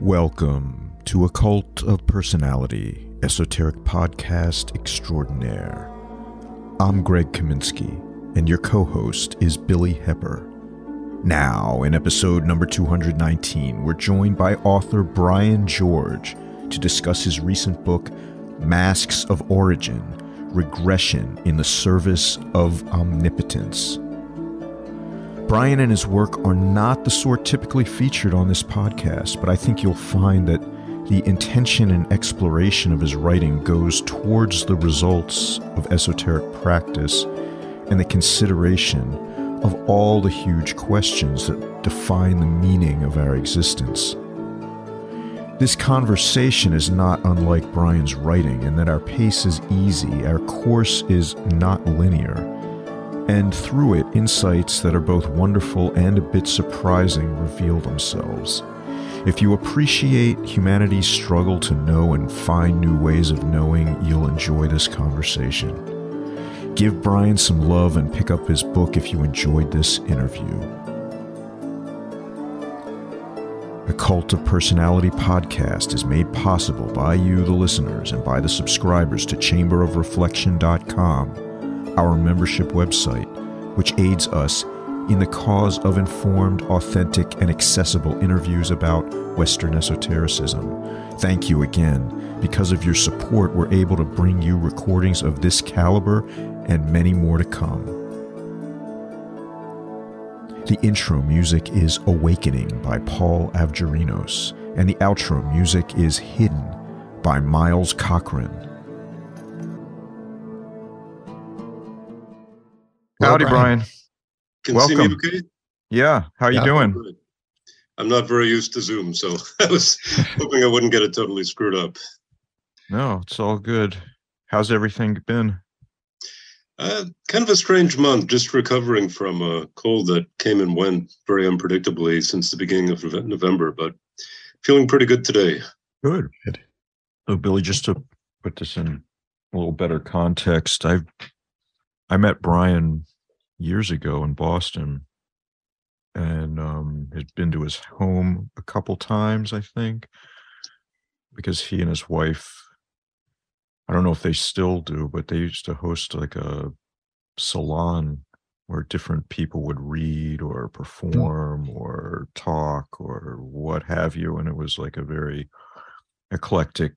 Welcome to A Cult of Personality, esoteric podcast extraordinaire. I'm Greg Kaminsky, and your co-host is Billy Hepper. Now, in episode number 219, we're joined by author Brian George to discuss his recent book, Masks of Origin, Regression in the Service of Omnipotence. Brian and his work are not the sort typically featured on this podcast, but I think you'll find that the intention and exploration of his writing goes towards the results of esoteric practice and the consideration of all the huge questions that define the meaning of our existence. This conversation is not unlike Brian's writing in that our pace is easy, our course is not linear, and through it, insights that are both wonderful and a bit surprising reveal themselves. If you appreciate humanity's struggle to know and find new ways of knowing, you'll enjoy this conversation. Give Brian some love and pick up his book if you enjoyed this interview. The Cult of Personality podcast is made possible by you, the listeners, and by the subscribers to chamberofreflection.com, our membership website, which aids us in the cause of informed, authentic, and accessible interviews about Western esotericism. Thank you again. Because of your support, we're able to bring you recordings of this caliber and many more to come. The intro music is Awakening by Paul Avgerinos, and the outro music is Hidden by Miles Cochran. Howdy, Brian. Can you see me okay? Yeah. How you doing? I'm not very used to Zoom, so I was hoping I wouldn't get it totally screwed up. No, it's all good. How's everything been? Kind of a strange month, just recovering from a cold that came and went very unpredictably since the beginning of November, but feeling pretty good today. Good. So, Billy, just to put this in a little better context, I met Brian years ago in Boston and had been to his home a couple times, I think, because he and his wife, I don't know if they still do, but they used to host like a salon where different people would read or perform or talk or what have you. And it was like a very eclectic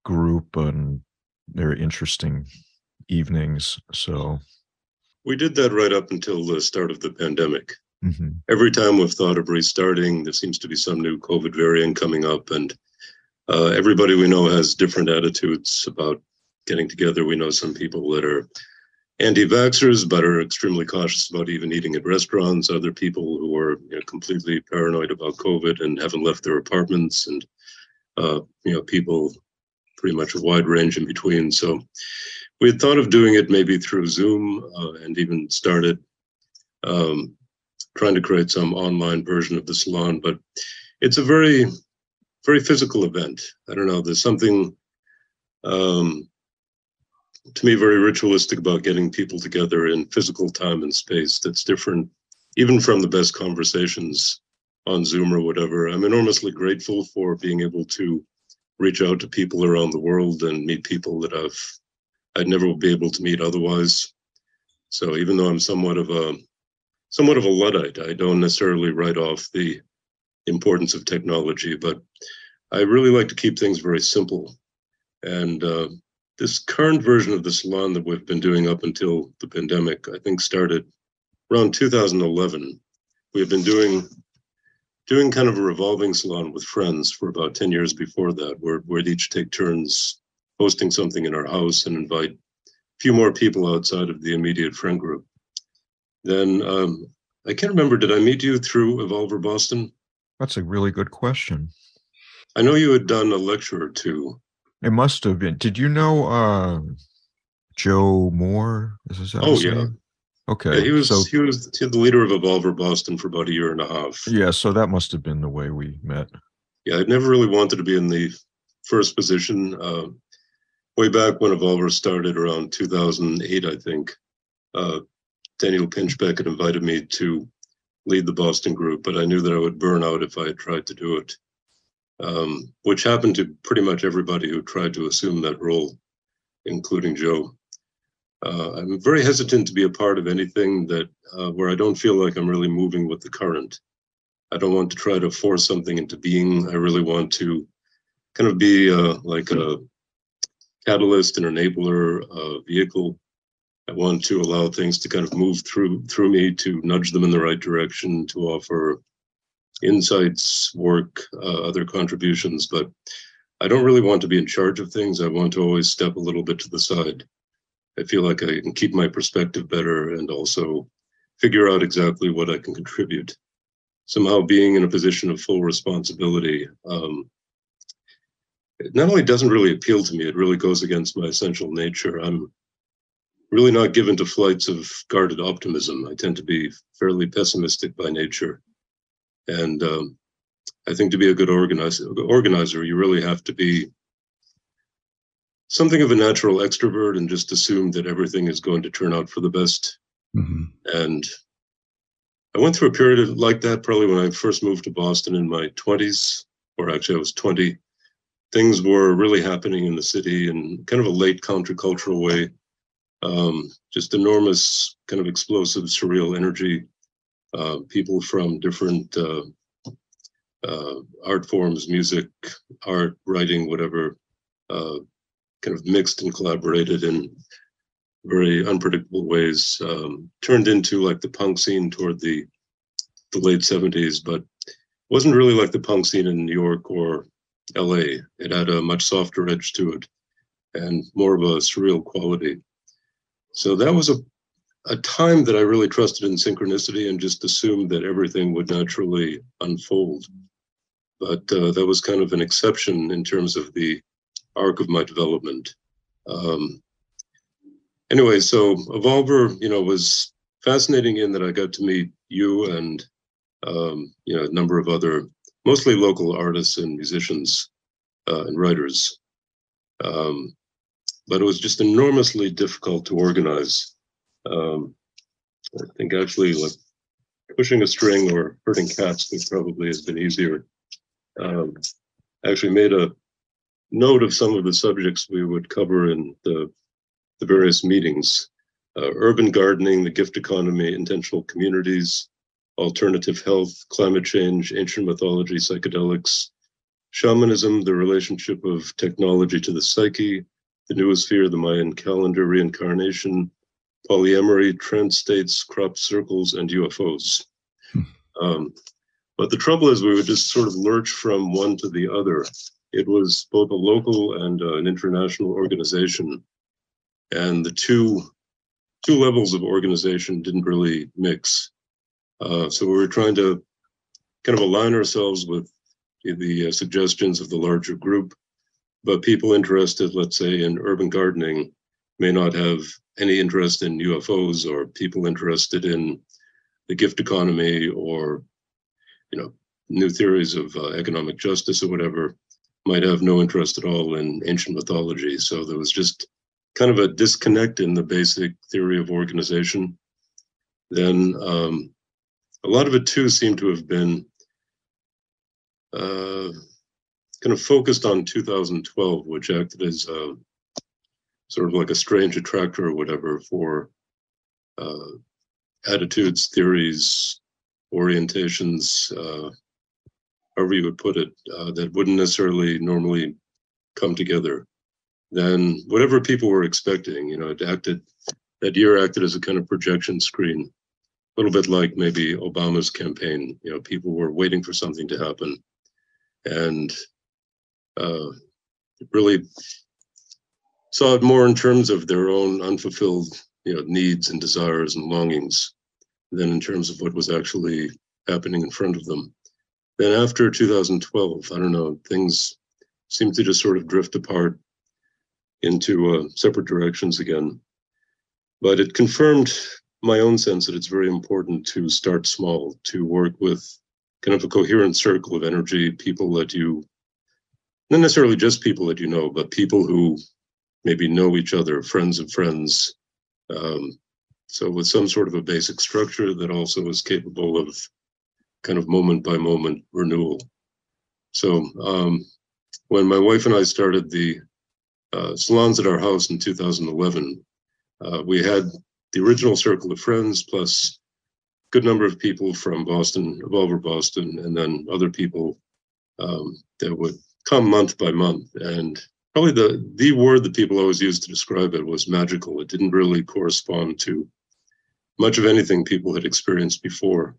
group and very interesting evenings. So we did that right up until the start of the pandemic. Mm-hmm. Every time we've thought of restarting, there seems to be some new COVID variant coming up, and everybody we know has different attitudes about getting together. We know some people that are anti-vaxxers but are extremely cautious about even eating at restaurants. Other people who are completely paranoid about COVID and haven't left their apartments, and people pretty much a wide range in between. So we had thought of doing it maybe through Zoom and even started trying to create some online version of the salon, but it's a very, very physical event. I don't know, there's something to me very ritualistic about getting people together in physical time and space that's different even from the best conversations on Zoom or whatever. I'm enormously grateful for being able to reach out to people around the world and meet people that I'd never be able to meet otherwise. So even though I'm somewhat of a Luddite, I don't necessarily write off the importance of technology, but I really like to keep things very simple. And this current version of the salon that we've been doing up until the pandemic, I think started around 2011. We have been doing kind of a revolving salon with friends for about 10 years before that, where we'd each take turns hosting something in our house and invite a few more people outside of the immediate friend group. Then I can't remember, did I meet you through Evolver Boston? That's a really good question. I know you had done a lecture or two. It must have been. Did you know Joe Moore? Is that his name? Okay. Yeah, he was the leader of Evolver Boston for about a year and a half. Yeah, so that must have been the way we met. Yeah, I'd never really wanted to be in the first position. Way back when Evolver started around 2008, I think, Daniel Pinchbeck had invited me to lead the Boston group, but I knew that I would burn out if I had tried to do it. which happened to pretty much everybody who tried to assume that role, including Joe. I'm very hesitant to be a part of anything that where I don't feel like I'm really moving with the current. I don't want to try to force something into being. I really want to kind of be like a catalyst, an enabler, a vehicle. I want to allow things to kind of move through me, to nudge them in the right direction, to offer insights, work, other contributions. But I don't really want to be in charge of things. I want to always step a little bit to the side. I feel like I can keep my perspective better and also figure out exactly what I can contribute. Somehow being in a position of full responsibility, it not only doesn't really appeal to me, it really goes against my essential nature. I'm really not given to flights of guarded optimism. I tend to be fairly pessimistic by nature. And I think to be a good organizer, you really have to be something of a natural extrovert and just assume that everything is going to turn out for the best. Mm-hmm. And I went through a period like that probably when I first moved to Boston in my 20s, or actually I was 20. Things were really happening in the city in kind of a late countercultural way. Just enormous kind of explosive, surreal energy. People from different art forms, music, art, writing, whatever, kind of mixed and collaborated in very unpredictable ways, turned into like the punk scene toward the late 70s, but wasn't really like the punk scene in New York or LA. It had a much softer edge to it and more of a surreal quality. So that was a time that I really trusted in synchronicity and just assumed that everything would naturally unfold. But that was kind of an exception in terms of the arc of my development. Anyway, so Evolver, was fascinating in that I got to meet you and, a number of other, mostly local artists and musicians and writers. But it was just enormously difficult to organize. I think actually like pushing a string or herding cats would probably have been easier. I actually made a note of some of the subjects we would cover in the various meetings: urban gardening, the gift economy, intentional communities, alternative health, climate change, ancient mythology, psychedelics, shamanism, the relationship of technology to the psyche, the noosphere, the Mayan calendar, reincarnation, polyamory, trance states, crop circles, and UFOs. But the trouble is we would just sort of lurch from one to the other. It was both a local and an international organization. And the two levels of organization didn't really mix. So we were trying to kind of align ourselves with the suggestions of the larger group. But people interested, let's say, in urban gardening may not have any interest in UFOs, or people interested in the gift economy or, new theories of economic justice or whatever might have no interest at all in ancient mythology. So there was just kind of a disconnect in the basic theory of organization. Then a lot of it too seemed to have been kind of focused on 2012, which acted as sort of like a strange attractor or whatever for attitudes, theories, orientations, however you would put it, that wouldn't necessarily normally come together. Then whatever people were expecting, that year acted as a kind of projection screen, a little bit like maybe Obama's campaign. People were waiting for something to happen, and really saw it more in terms of their own unfulfilled, needs and desires and longings than in terms of what was actually happening in front of them. Then after 2012, I don't know, things seemed to just sort of drift apart into separate directions again. But it confirmed my own sense that it's very important to start small, to work with kind of a coherent circle of energy, people that you, not necessarily just people that you know, but people who maybe know each other, friends of friends. So with some sort of a basic structure that also is capable of kind of moment by moment renewal. So when my wife and I started the salons at our house in 2011, we had the original circle of friends plus a good number of people from Boston, Evolver Boston, and then other people that would come month by month. And probably the word that people always used to describe it was magical. It didn't really correspond to much of anything people had experienced before.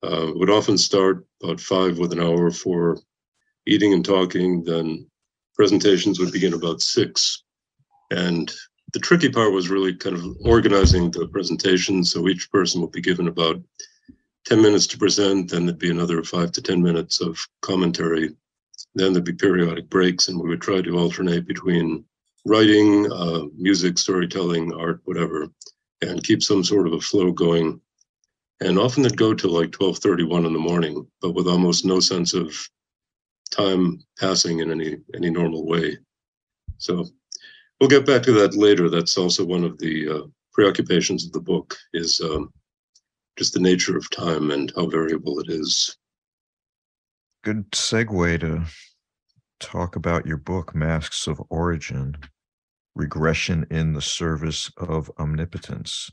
It would often start about 5 with an hour for eating and talking, then presentations would begin about 6. And the tricky part was really kind of organizing the presentation. So each person would be given about 10 minutes to present, then there'd be another 5 to 10 minutes of commentary. Then there'd be periodic breaks, and we would try to alternate between writing, music, storytelling, art, whatever, and keep some sort of a flow going. And often they'd go till like 12:31 in the morning, but with almost no sense of time passing in any normal way. So we'll get back to that later. That's also one of the preoccupations of the book, is just the nature of time and how variable it is. Good segue to talk about your book, Masks of Origin, Regression in the Service of Omnipotence.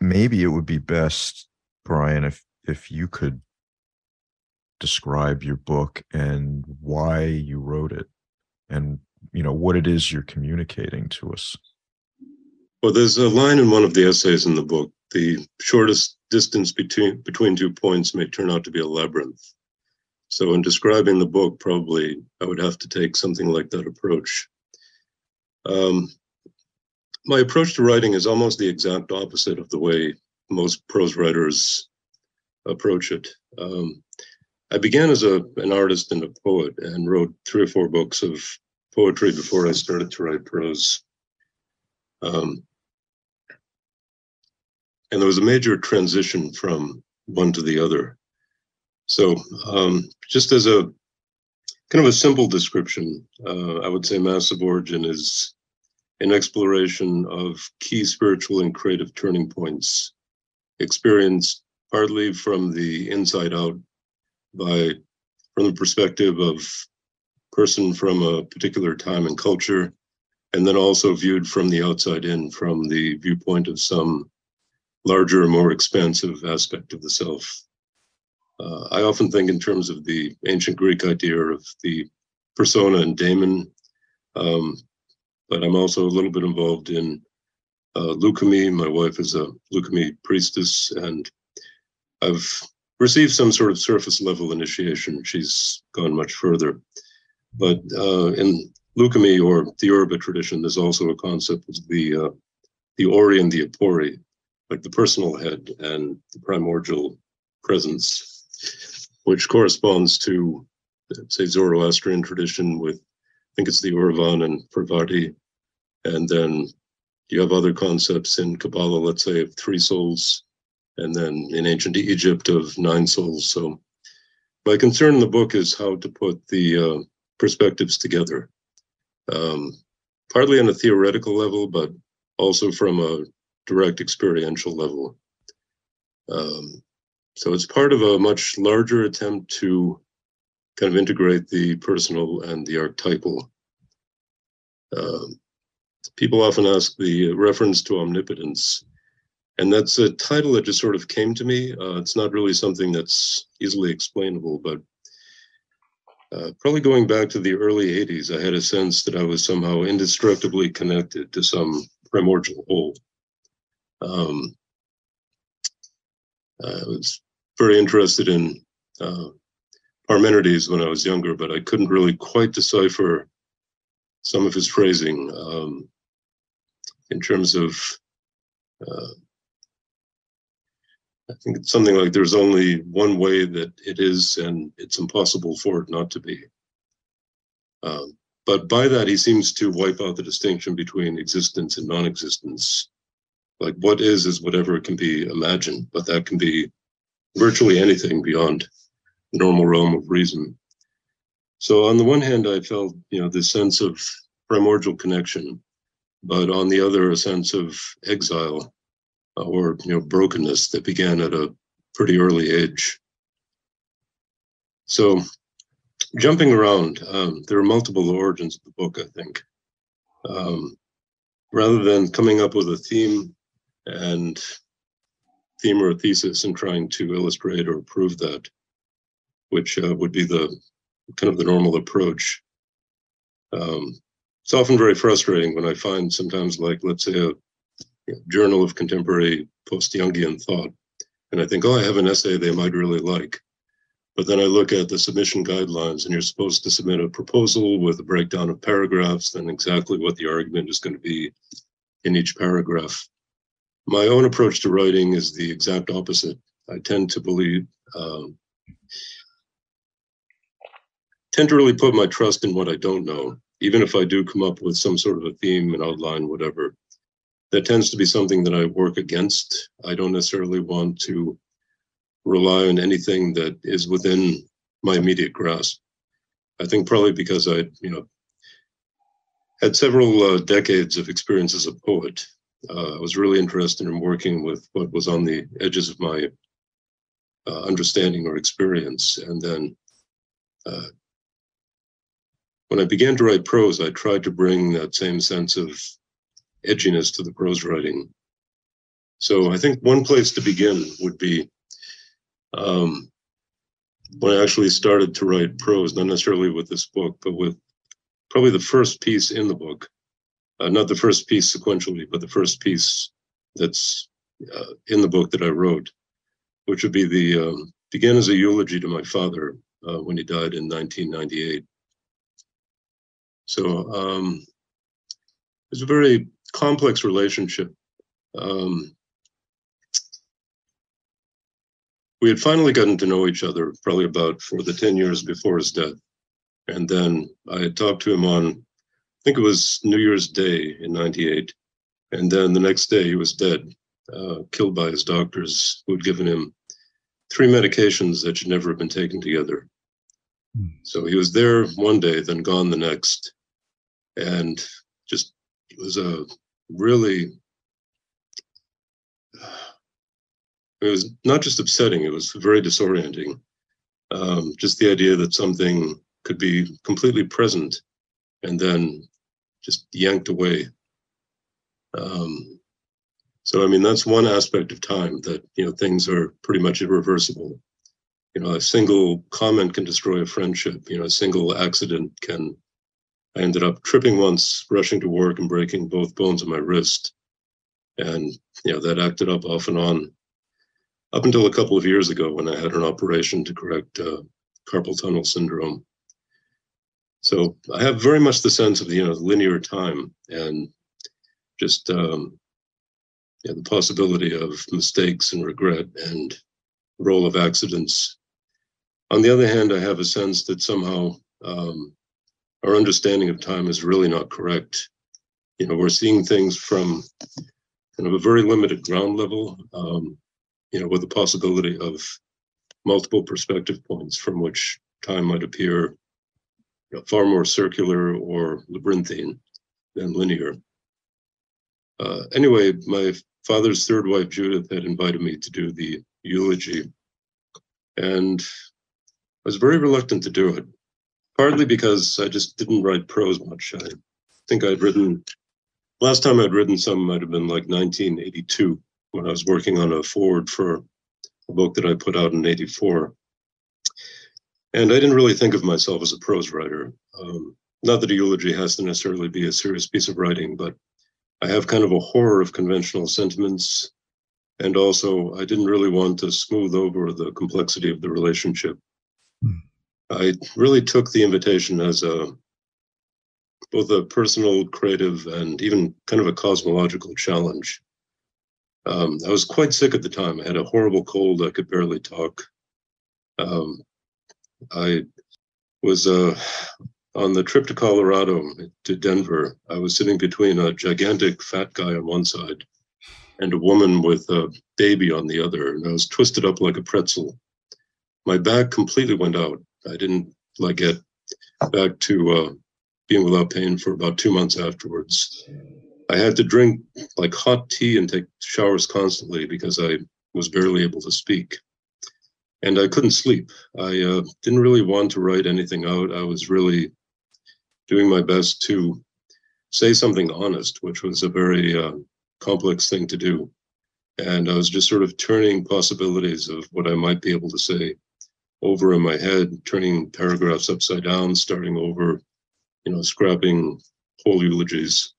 Maybe it would be best, Brian, if you could describe your book and why you wrote it, and what it is you're communicating to us. Well, there's a line in one of the essays in the book: the shortest distance between 2 points may turn out to be a labyrinth. So in describing the book, probably I would have to take something like that approach. My approach to writing is almost the exact opposite of the way most prose writers approach it. I began as an artist and a poet, and wrote 3 or 4 books of poetry before I started to write prose. And there was a major transition from one to the other. So just as a kind of a simple description, I would say Masks of Origin is an exploration of key spiritual and creative turning points, experienced partly from the inside out, from the perspective of person from a particular time and culture, and then also viewed from the outside in, from the viewpoint of some larger, more expansive aspect of the self. I often think in terms of the ancient Greek idea of the persona and daemon, but I'm also a little bit involved in leukemy. My wife is a leukemy priestess, and I've received some sort of surface level initiation. She's gone much further. But in leukemy, or the Yoruba tradition, there's also a concept of the ori and the apori, like the personal head and the primordial presence, which corresponds to, say, Zoroastrian tradition with, I think it's the Uravan and Parvati. And then you have other concepts in Kabbalah, let's say, of 3 souls, and then in ancient Egypt of 9 souls. So my concern in the book is how to put the perspectives together, partly on a theoretical level, but also from a direct experiential level. So it's part of a much larger attempt to kind of integrate the personal and the archetypal. People often ask the reference to omnipotence, and that's a title that just sort of came to me. It's not really something that's easily explainable, but probably going back to the early 80s, I had a sense that I was somehow indestructibly connected to some primordial whole. I was very interested in Parmenides when I was younger, but I couldn't really quite decipher some of his phrasing in terms of, I think it's something like there's only one way that it is, and it's impossible for it not to be. But by that, he seems to wipe out the distinction between existence and non-existence. Like what is whatever can be imagined, but that can be virtually anything beyond the normal realm of reason. So on the one hand, I felt, this sense of primordial connection, but on the other, a sense of exile or, brokenness that began at a pretty early age. So jumping around. There are multiple origins of the book, I think. Rather than coming up with a theme or a thesis and trying to illustrate or prove that, which would be the kind of the normal approach. It's often very frustrating when I find sometimes, like, let's say, a journal of contemporary post-Jungian thought, and I think, oh, I have an essay they might really like. But then I look at the submission guidelines, and you're supposed to submit a proposal with a breakdown of paragraphs, then exactly what the argument is going to be in each paragraph. My own approach to writing is the exact opposite. I tend to really put my trust in what I don't know, even if I do come up with some sort of a theme, an outline, whatever. That tends to be something that I work against. I don't necessarily want to rely on anything that is within my immediate grasp. I think probably because I, had several decades of experience as a poet. I was really interested in working with what was on the edges of my understanding or experience. And then when I began to write prose, I tried to bring that same sense of edginess to the prose writing. So I think one place to begin would be when I actually started to write prose, not necessarily with this book, but with probably the first piece in the book. Not the first piece sequentially, but the first piece that's in the book that I wrote, which would be began as a eulogy to my father when he died in 1998. So it's a very complex relationship. We had finally gotten to know each other probably about for the 10 years before his death. And then I had talked to him on, I think it was New Year's Day in 98. And then the next day he was dead, killed by his doctors who had given him 3 medications that should never have been taken together. So he was there one day, then gone the next. And just, it was a really, it was not just upsetting, it was very disorienting. Just the idea that something could be completely present and then just yanked away. So, I mean, that's one aspect of time that, things are pretty much irreversible. A single comment can destroy a friendship. A single accident can, I ended up tripping once, rushing to work and breaking both bones of my wrist. And, that acted up off and on up until a couple of years ago when I had an operation to correct carpal tunnel syndrome. So I have very much the sense of, linear time and just the possibility of mistakes and regret and role of accidents. On the other hand, I have a sense that somehow our understanding of time is really not correct. We're seeing things from kind of a very limited ground level, with the possibility of multiple perspective points from which time might appear far more circular or labyrinthine than linear. Anyway, my father's third wife, Judith, had invited me to do the eulogy, and I was very reluctant to do it, partly because I just didn't write prose much. I think last time I'd written some might have been like 1982, when I was working on a foreword for a book that I put out in 84. And I didn't really think of myself as a prose writer. Not that a eulogy has to necessarily be a serious piece of writing, but I have kind of a horror of conventional sentiments. And also, I didn't really want to smooth over the complexity of the relationship. I really took the invitation as both a personal, creative, and even kind of a cosmological challenge. I was quite sick at the time. I had a horrible cold. I could barely talk. I was on the trip to Colorado, to Denver. I was sitting between a gigantic fat guy on one side and a woman with a baby on the other, and I was twisted up like a pretzel. My back completely went out. I didn't get back to being without pain for about 2 months afterwards. I had to drink hot tea and take showers constantly because I was barely able to speak. and I couldn't sleep. I didn't really want to write anything out. I was really doing my best to say something honest, which was a very complex thing to do. And I was just sort of turning possibilities of what I might be able to say over in my head, turning paragraphs upside down, starting over, scrapping whole eulogies.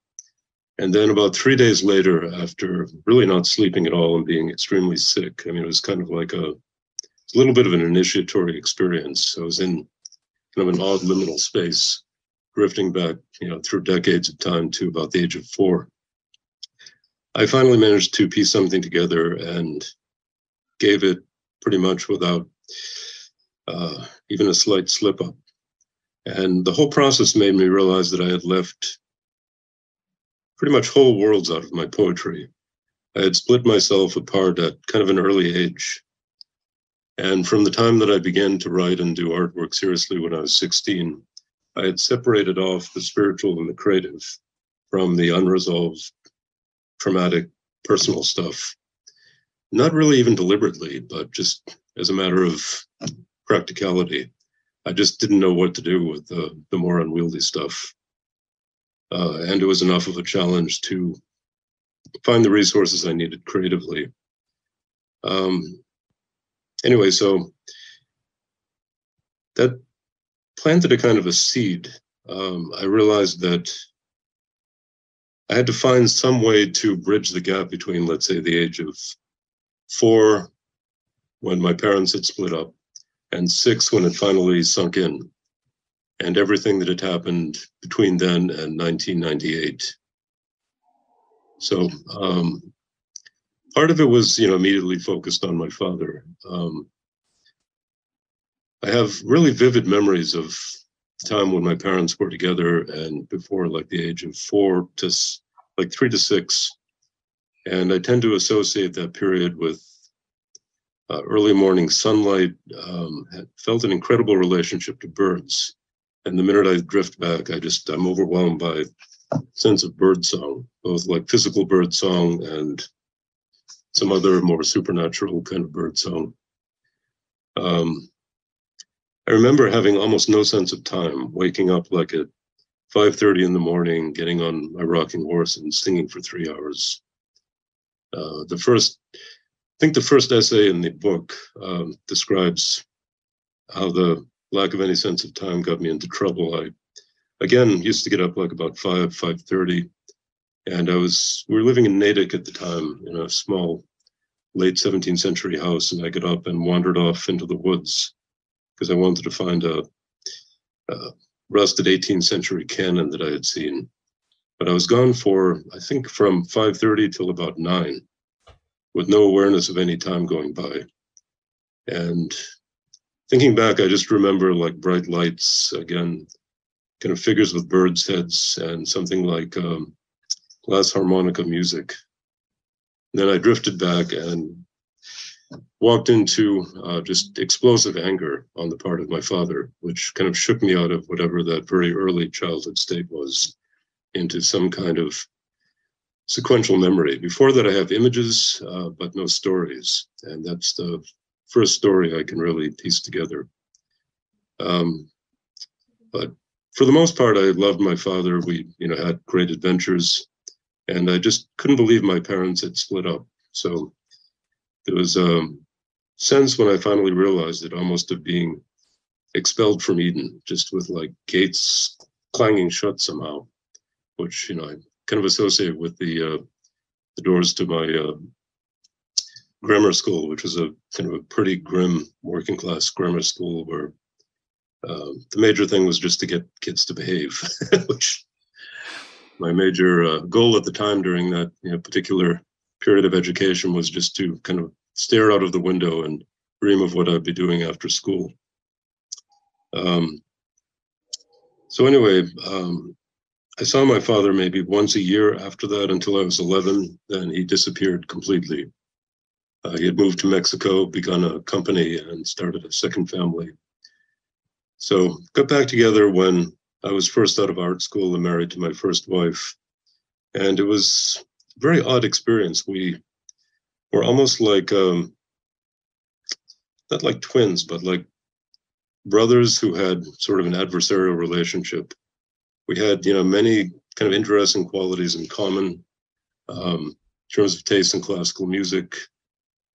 And then about 3 days later, after really not sleeping at all and being extremely sick, I mean, it was kind of like a little bit of an initiatory experience. I was in kind of an odd liminal space, drifting back, through decades of time to about the age of 4. I finally managed to piece something together and gave it pretty much without even a slight slip up. And the whole process made me realize that I had left pretty much whole worlds out of my poetry. I had split myself apart at kind of an early age. And from the time that I began to write and do artwork seriously when I was 16, I had separated off the spiritual and the creative from the unresolved, traumatic, personal stuff. Not really even deliberately, but just as a matter of practicality. I just didn't know what to do with the more unwieldy stuff. And it was enough of a challenge to find the resources I needed creatively. Anyway, so that planted a kind of a seed. I realized that I had to find some way to bridge the gap between, let's say, the age of 4, when my parents had split up, and 6, when it finally sunk in, and everything that had happened between then and 1998. So part of it was, immediately focused on my father. I have really vivid memories of the time when my parents were together and before like the age of 4 to like 3 to 6. And I tend to associate that period with early morning sunlight. Had felt an incredible relationship to birds. And the minute I drift back, I'm overwhelmed by a sense of bird song, both like physical bird song and some other more supernatural kind of bird song. I remember having almost no sense of time, waking up like at 5:30 in the morning, getting on my rocking horse and singing for 3 hours. I think the first essay in the book describes how the lack of any sense of time got me into trouble. I, again, used to get up like about 5:30, and we were living in Natick at the time, in a small late 17th century house, and I got up and wandered off into the woods because I wanted to find a rusted 18th century cannon that I had seen. But I was gone for, I think, from 5:30 till about 9, with no awareness of any time going by. And thinking back, I just remember like bright lights, again, kind of figures with birds' heads and something like glass harmonica music. And then I drifted back and walked into just explosive anger on the part of my father, which kind of shook me out of whatever that very early childhood state was into some kind of sequential memory. Before that, I have images, but no stories. And that's the first story I can really piece together. But for the most part, I loved my father. We, had great adventures, and I just couldn't believe my parents had split up. So there was a sense when I finally realized it, almost of being expelled from Eden, just with like gates clanging shut somehow, which, I kind of associate with the doors to my grammar school, which was a kind of a pretty grim working class grammar school where the major thing was just to get kids to behave, which my major goal at the time during that particular period of education was just to kind of stare out of the window and dream of what I'd be doing after school. So anyway, I saw my father maybe once a year after that until I was 11. Then he disappeared completely. He had moved to Mexico, begun a company, and started a second family. So got back together when I was first out of art school and married to my first wife. And it was a very odd experience. We were almost like not like twins, but like brothers who had sort of an adversarial relationship. We had, many kind of interesting qualities in common, in terms of taste in classical music,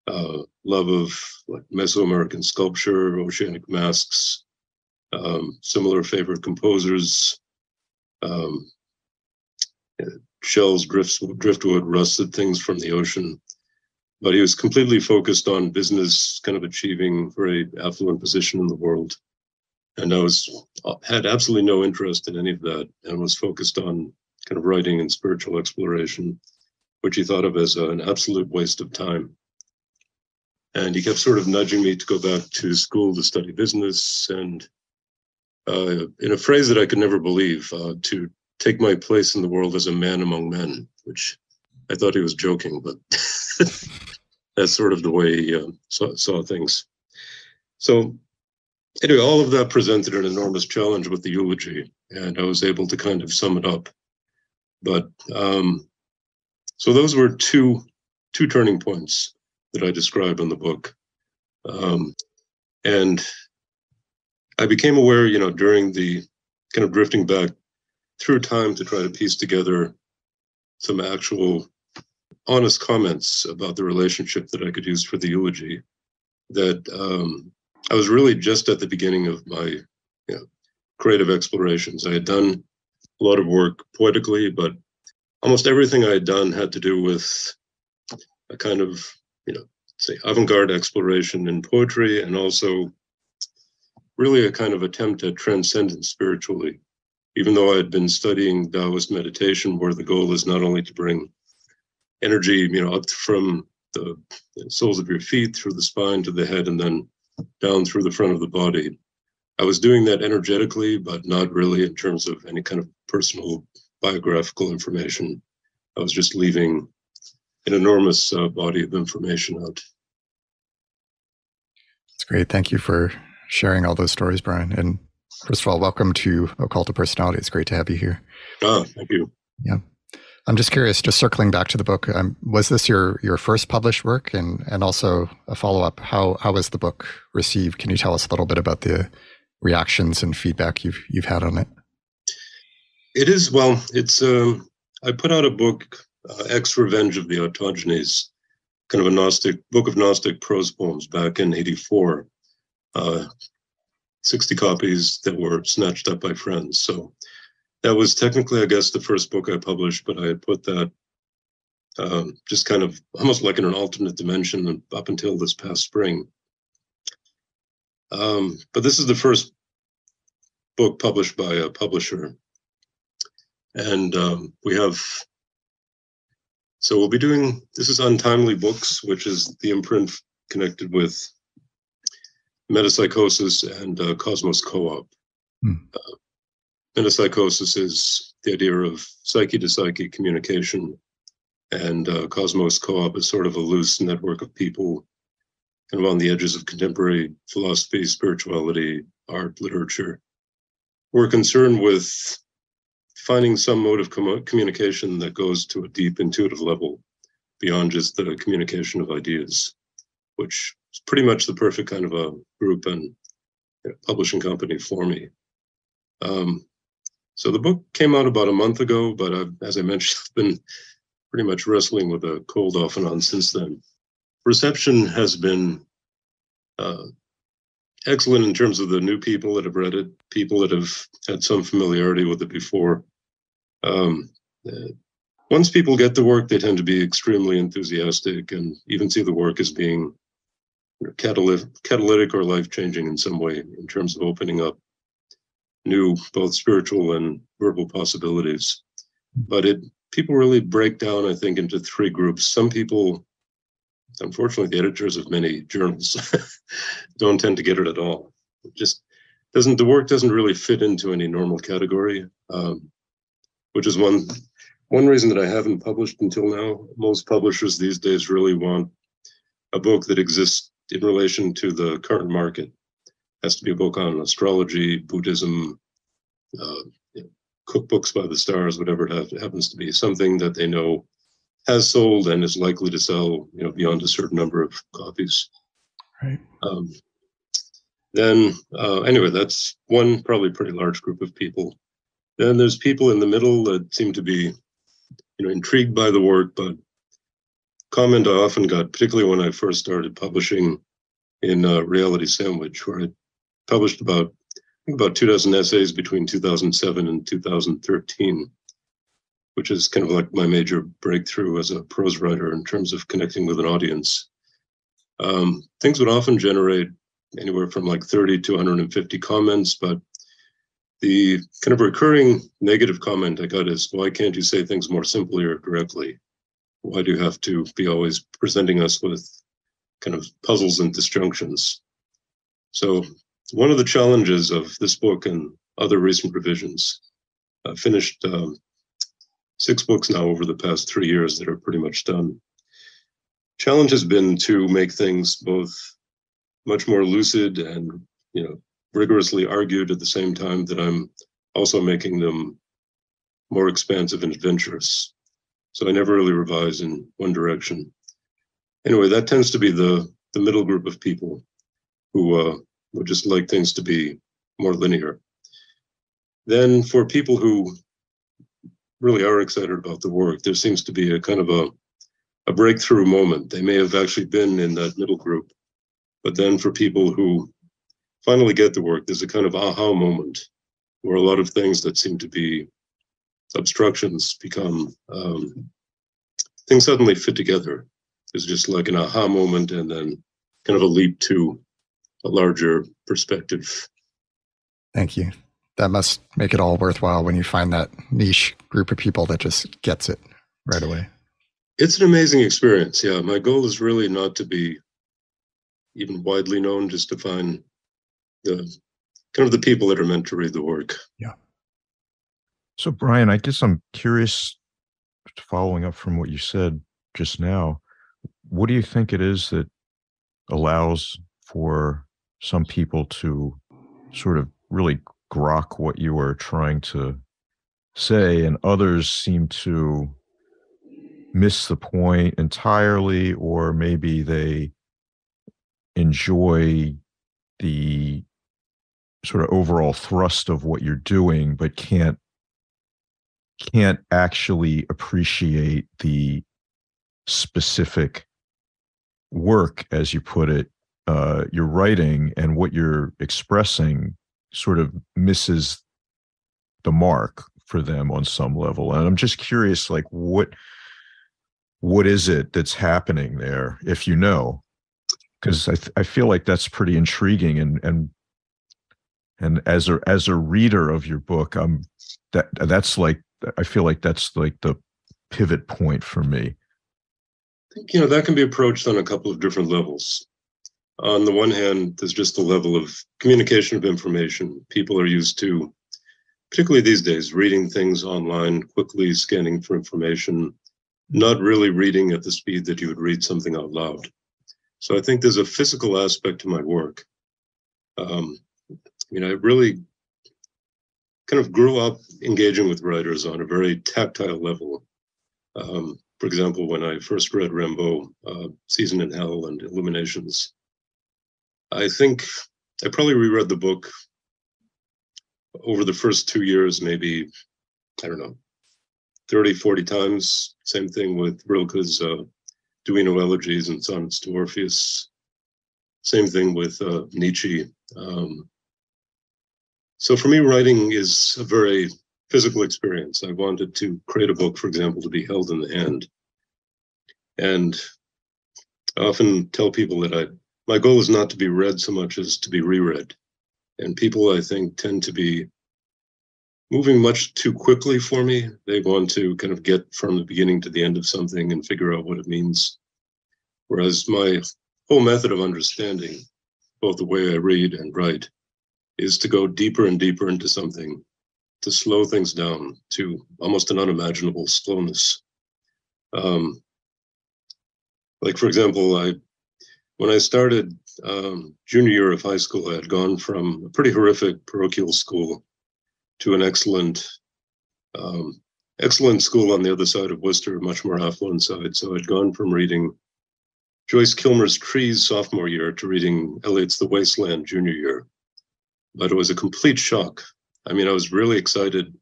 love of like Mesoamerican sculpture, oceanic masks, similar favorite composers, shells, driftwood, rusted things from the ocean. But he was completely focused on business, kind of achieving very affluent position in the world. And had absolutely no interest in any of that, and was focused on kind of writing and spiritual exploration, which he thought of as an absolute waste of time. And he kept sort of nudging me to go back to school to study business, and in a phrase that I could never believe, to take my place in the world as a man among men, which I thought he was joking, but that's sort of the way he saw things. So anyway, all of that presented an enormous challenge with the eulogy, and I was able to kind of sum it up. But so those were two turning points that I describe in the book. And I became aware, during the kind of drifting back through time to try to piece together some actual honest comments about the relationship that I could use for the eulogy, that I was really just at the beginning of my creative explorations. I had done a lot of work poetically, but almost everything I had done had to do with a kind of, say, avant-garde exploration in poetry, and also really a kind of attempt at transcendence spiritually. Even though I had been studying Taoist meditation, where the goal is not only to bring energy, up from the soles of your feet, through the spine to the head, and then down through the front of the body. I was doing that energetically, but not really in terms of any kind of personal biographical information. I was just leaving an enormous body of information out. That's great. Thank you for sharing all those stories, Brian. And first of all, welcome to Occult of Personality. It's great to have you here. Thank you. Yeah. I'm just curious, just circling back to the book, was this your first published work? And also a follow-up, how was the book received? Can you tell us a little bit about the reactions and feedback you've had on it? It is, well, it's, I put out a book, Ex Revenge of the Autogenes, kind of a book of Gnostic prose poems back in '84. 60 copies that were snatched up by friends. So that was technically, I guess, the first book I published, but I had put that just kind of almost like in an alternate dimension up until this past spring. But this is the first book published by a publisher. And we'll be doing, this is Untimely Books, which is the imprint connected with metapsychosis and Cosmos Co-op. Metapsychosis is the idea of psyche to psyche communication, and Cosmos Co-op is sort of a loose network of people kind of on the edges of contemporary philosophy, spirituality, art, literature. We're concerned with finding some mode of communication that goes to a deep intuitive level beyond just the communication of ideas, which is pretty much the perfect kind of a group and publishing company for me. So the book came out about a month ago, but as I mentioned, I've been pretty much wrestling with a cold off and on since then. Reception has been excellent in terms of the new people that have read it, people that have had some familiarity with it before. Once people get the work, they tend to be extremely enthusiastic and even see the work as being catalytic or life-changing in some way in terms of opening up new, both spiritual and verbal possibilities. But people really break down, I think, into three groups. Some people, unfortunately, the editors of many journals don't tend to get it at all. The work doesn't really fit into any normal category, which is one reason that I haven't published until now. Most publishers these days really want a book that exists in relation to the current market. It has to be a book on astrology, Buddhism, cookbooks by the stars, whatever it happens to be, something that they know has sold and is likely to sell, beyond a certain number of copies. Right. Then, anyway, that's one probably pretty large group of people. Then there's people in the middle that seem to be, intrigued by the work, but comment I often got, particularly when I first started publishing in Reality Sandwich, where I published about 24 essays between 2007 and 2013, which is kind of like my major breakthrough as a prose writer in terms of connecting with an audience. Things would often generate anywhere from like 30 to 150 comments, but the kind of recurring negative comment I got is, why can't you say things more simply or directly? Why do you have to be always presenting us with kind of puzzles and disjunctions? So one of the challenges of this book and other recent revisions, I've finished 6 books now over the past 3 years that are pretty much done. Challenge has been to make things both much more lucid and, rigorously argued at the same time that I'm also making them more expansive and adventurous. So I never really revise in one direction. Anyway, that tends to be the middle group of people who would just like things to be more linear. Then for people who really are excited about the work, there seems to be a kind of a breakthrough moment. They may have actually been in that middle group, but then for people who finally get the work, there's a kind of aha moment where a lot of things that seem to be obstructions become, things suddenly fit together. There's just like an aha moment and then kind of a leap to a larger perspective. Thank you. That must make it all worthwhile when you find that niche group of people that just gets it right away. It's an amazing experience. Yeah, my goal is really not to be even widely known, just to find the people that are meant to read the work. Yeah. So, Brian, I guess I'm curious, following up from what you said just now, what do you think it is that allows for some people to sort of really grok what you are trying to say, and others seem to miss the point entirely, or maybe they enjoy the sort of overall thrust of what you're doing, but can't actually appreciate the specific work, as you put it, you're writing, and what you're expressing sort of misses the mark for them on some level. And I'm just curious, like, what is it that's happening there, if you know? Because I feel like that's pretty intriguing, and as a reader of your book, that's like, I feel like that's like the pivot point for me. I think, that can be approached on a couple of different levels. On the one hand, there's just the level of communication of information. People are used to, particularly these days, reading things online, quickly scanning for information, not really reading at the speed that you would read something out loud. So I think there's a physical aspect to my work. I really kind of grew up engaging with writers on a very tactile level. For example, when I first read Rimbaud, Season in Hell and Illuminations, I think I probably reread the book over the first 2 years, maybe, 30, 40 times. Same thing with Rilke's Duino Elegies and Sonnets to Orpheus. Same thing with Nietzsche. So for me, writing is a very physical experience. I wanted to create a book, for example, to be held in the hand. And I often tell people that my goal is not to be read so much as to be reread. And people, I think, tend to be moving much too quickly for me. They want to kind of get from the beginning to the end of something and figure out what it means. Whereas my whole method of understanding, both the way I read and write, is to go deeper and deeper into something, to slow things down to almost an unimaginable slowness. Like, for example, when I started junior year of high school, I had gone from a pretty horrific parochial school to an excellent school on the other side of Worcester, much more affluent side. So I'd gone from reading Joyce Kilmer's Trees sophomore year to reading Eliot's The Wasteland junior year. But it was a complete shock. I mean, I was really excited.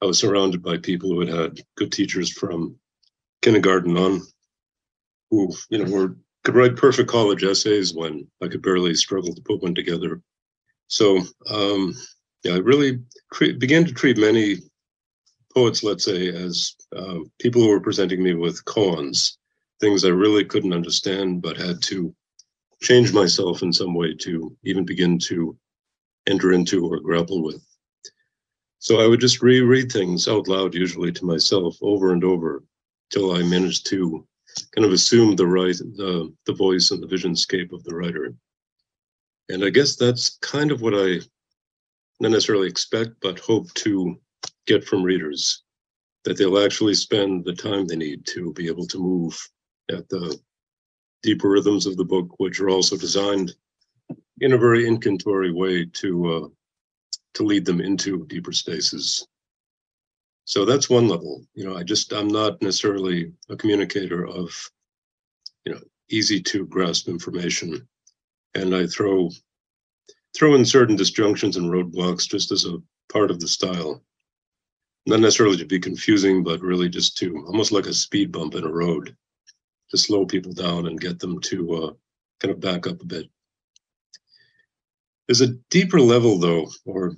I was surrounded by people who had good teachers from kindergarten on, who, could write perfect college essays when I could barely struggle to put one together. So, I really began to treat many poets, let's say, as people who were presenting me with koans, things I really couldn't understand, but had to change myself in some way to even begin to enter into or grapple with. So I would just reread things out loud, usually to myself, over and over, till I managed to kind of assume the voice and the visionscape of the writer. And I guess that's kind of what I not necessarily expect, but hope to get from readers, that they'll actually spend the time they need to be able to move at the deeper rhythms of the book, which are also designed in a very incantory way to lead them into deeper spaces. So that's one level. I'm not necessarily a communicator of, easy to grasp information. And I throw in certain disjunctions and roadblocks just as a part of the style. Not necessarily to be confusing, but really just to, almost like a speed bump in a road, to slow people down and get them to kind of back up a bit. There's a deeper level, though, or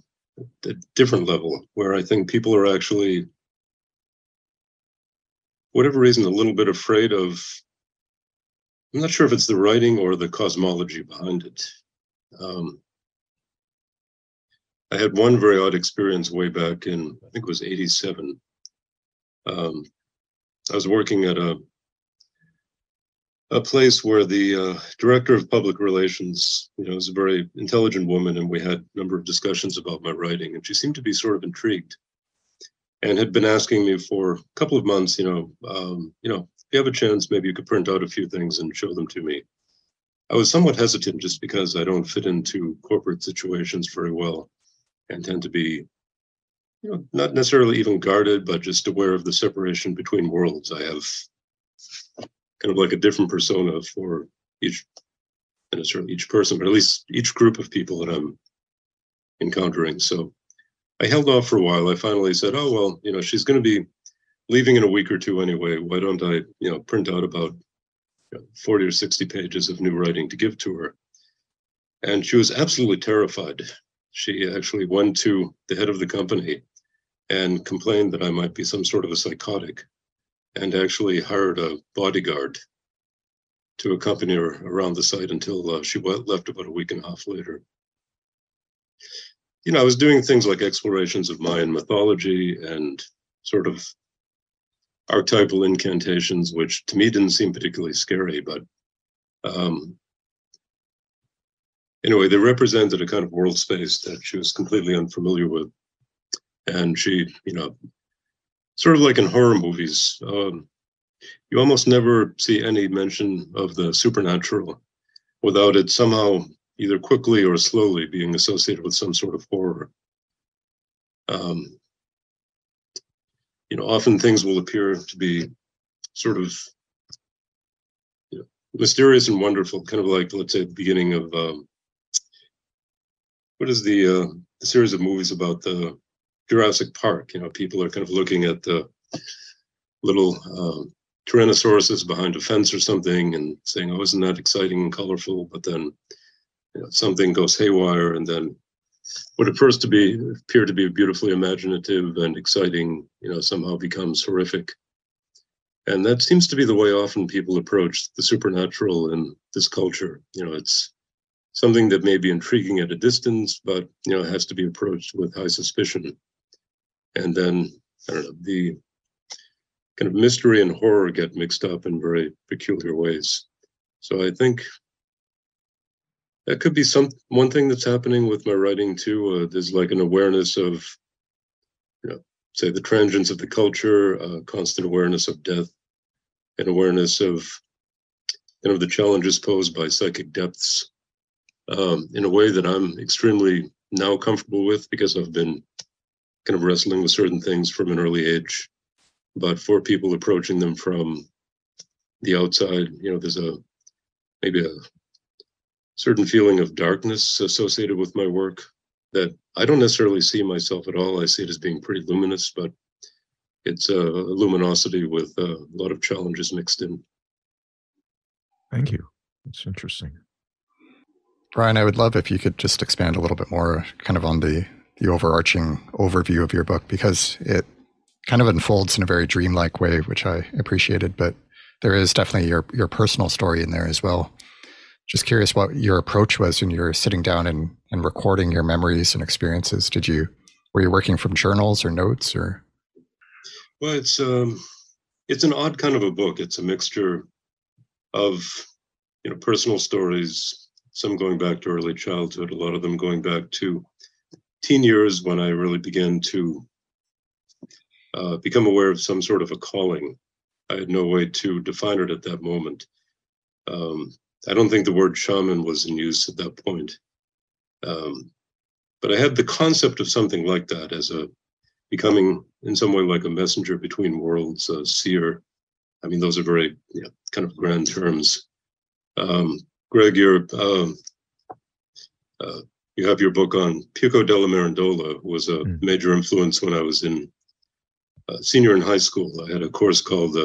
a different level, where I think people are actually, whatever reason, a little bit afraid of, I'm not sure if it's the writing or the cosmology behind it. I had one very odd experience way back in, I think it was 87. I was working at a place where the director of public relations, was a very intelligent woman, and we had a number of discussions about my writing, and she seemed to be sort of intrigued and had been asking me for a couple of months, if you have a chance, maybe you could print out a few things and show them to me. I was somewhat hesitant just because I don't fit into corporate situations very well and tend to be, not necessarily even guarded, but just aware of the separation between worlds. I have kind of like a different persona for each, and necessarily each person, but at least each group of people that I'm encountering. So I held off for a while. I finally said, oh, well, she's going to be leaving in a week or two anyway. Why don't I, print out about 40 or 60 pages of new writing to give to her? And she was absolutely terrified. She actually went to the head of the company and complained that I might be some sort of a psychotic, and actually hired a bodyguard to accompany her around the site until she left about a week and a half later. I was doing things like explorations of Mayan mythology and sort of archetypal incantations, which to me didn't seem particularly scary, but anyway, they represented a kind of world space that she was completely unfamiliar with. And she, sort of like in horror movies, you almost never see any mention of the supernatural without it somehow either quickly or slowly being associated with some sort of horror. Often things will appear to be sort of mysterious and wonderful, kind of like, let's say, the beginning of what is the series of movies about the Jurassic Park? People are kind of looking at the little Tyrannosauruses behind a fence or something and saying, oh, isn't that exciting and colorful? But then something goes haywire, and then what at first appear to be beautifully imaginative and exciting, somehow becomes horrific. And that seems to be the way often people approach the supernatural in this culture. It's something that may be intriguing at a distance, but it has to be approached with high suspicion. And then, I don't know, the kind of mystery and horror get mixed up in very peculiar ways. So I think that could be one thing that's happening with my writing too. There's like an awareness of, say, the transience of the culture, constant awareness of death, and awareness of the challenges posed by psychic depths, in a way that I'm extremely now comfortable with, because I've been kind of wrestling with certain things from an early age. But for people approaching them from the outside, there's a maybe a certain feeling of darkness associated with my work that I don't necessarily see myself at all. I see it as being pretty luminous, but it's a luminosity with a lot of challenges mixed in. Thank you. That's interesting. Brian, I would love if you could just expand a little bit more kind of on the overarching overview of your book, because it kind of unfolds in a very dreamlike way, which I appreciated, but there is definitely your personal story in there as well. Just curious what your approach was when you were sitting down and recording your memories and experiences. Were you working from journals or notes or? Well, it's an odd kind of a book. It's a mixture of, personal stories, some going back to early childhood, a lot of them going back to teen years when I really began to become aware of some sort of a calling. I had no way to define it at that moment. I don't think the word shaman was in use at that point. But I had the concept of something like that as becoming in some way like a messenger between worlds, a seer. I mean, those are very kind of grand terms. Greg, you have your book on Pico della Mirandola, who was a major influence when I was in senior in high school. I had a course called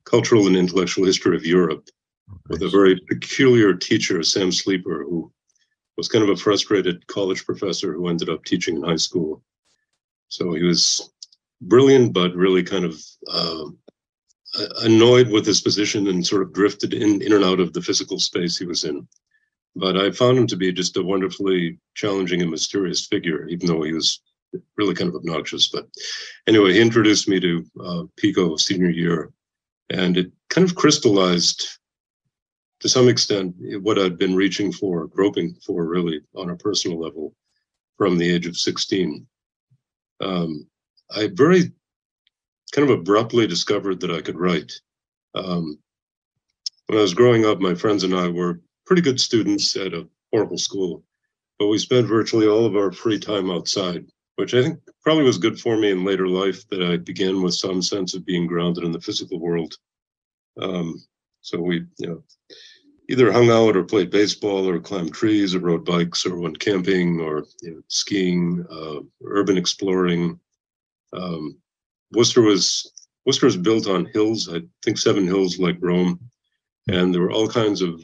Cultural and Intellectual History of Europe with a very peculiar teacher, Sam Sleeper, who was kind of a frustrated college professor who ended up teaching in high school. So he was brilliant, but really kind of annoyed with his position and sort of drifted in and out of the physical space he was in. But I found him to be just a wonderfully challenging and mysterious figure, even though he was really kind of obnoxious. But anyway, he introduced me to Pico senior year, and it kind of crystallized to some extent what I'd been reaching for, groping for really on a personal level from the age of 16. I very kind of abruptly discovered that I could write. When I was growing up, my friends and I were pretty good students at a horrible school, but we spent virtually all of our free time outside, which I think probably was good for me in later life, that I began with some sense of being grounded in the physical world. So we, either hung out or played baseball or climbed trees or rode bikes or went camping or skiing, urban exploring. Worcester was built on hills, I think 7 hills like Rome, and there were all kinds of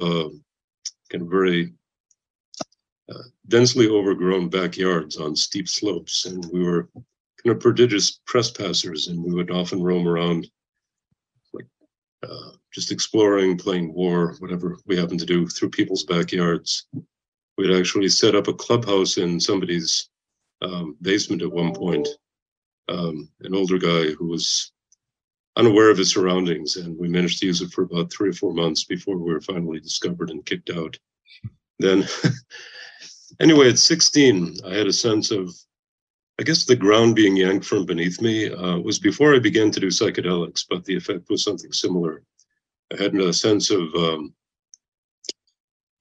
kind of very densely overgrown backyards on steep slopes, and we were kind of prodigious trespassers, and we would often roam around like just exploring, playing war, whatever we happened to do through people's backyards. We'd actually set up a clubhouse in somebody's basement at one point. An older guy who was unaware of his surroundings, and we managed to use it for about 3 or 4 months before we were finally discovered and kicked out. Then, anyway, at 16, I had a sense of, I guess, the ground being yanked from beneath me. Was before I began to do psychedelics, but the effect was something similar. I had a sense of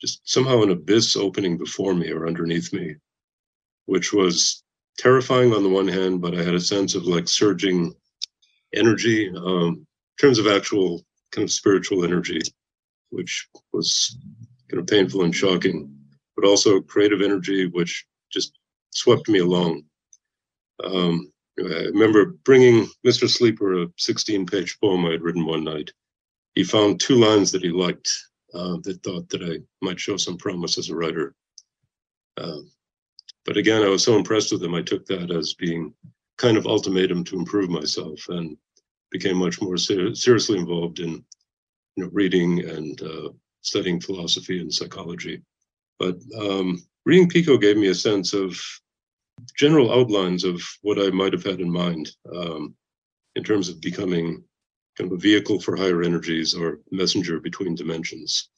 just somehow an abyss opening before me or underneath me, which was terrifying on the one hand, but I had a sense of like surging energy in terms of actual kind of spiritual energy, which was kind of painful and shocking, but also creative energy, which just swept me along. I remember bringing Mr. Sleeper a 16-page poem I had written one night. He found 2 lines that he liked that thought that I might show some promise as a writer. But again, I was so impressed with him, I took that as being kind of ultimatum to improve myself, and became much more seriously involved in reading and studying philosophy and psychology. But reading Pico gave me a sense of general outlines of what I might have had in mind in terms of becoming kind of a vehicle for higher energies or messenger between dimensions.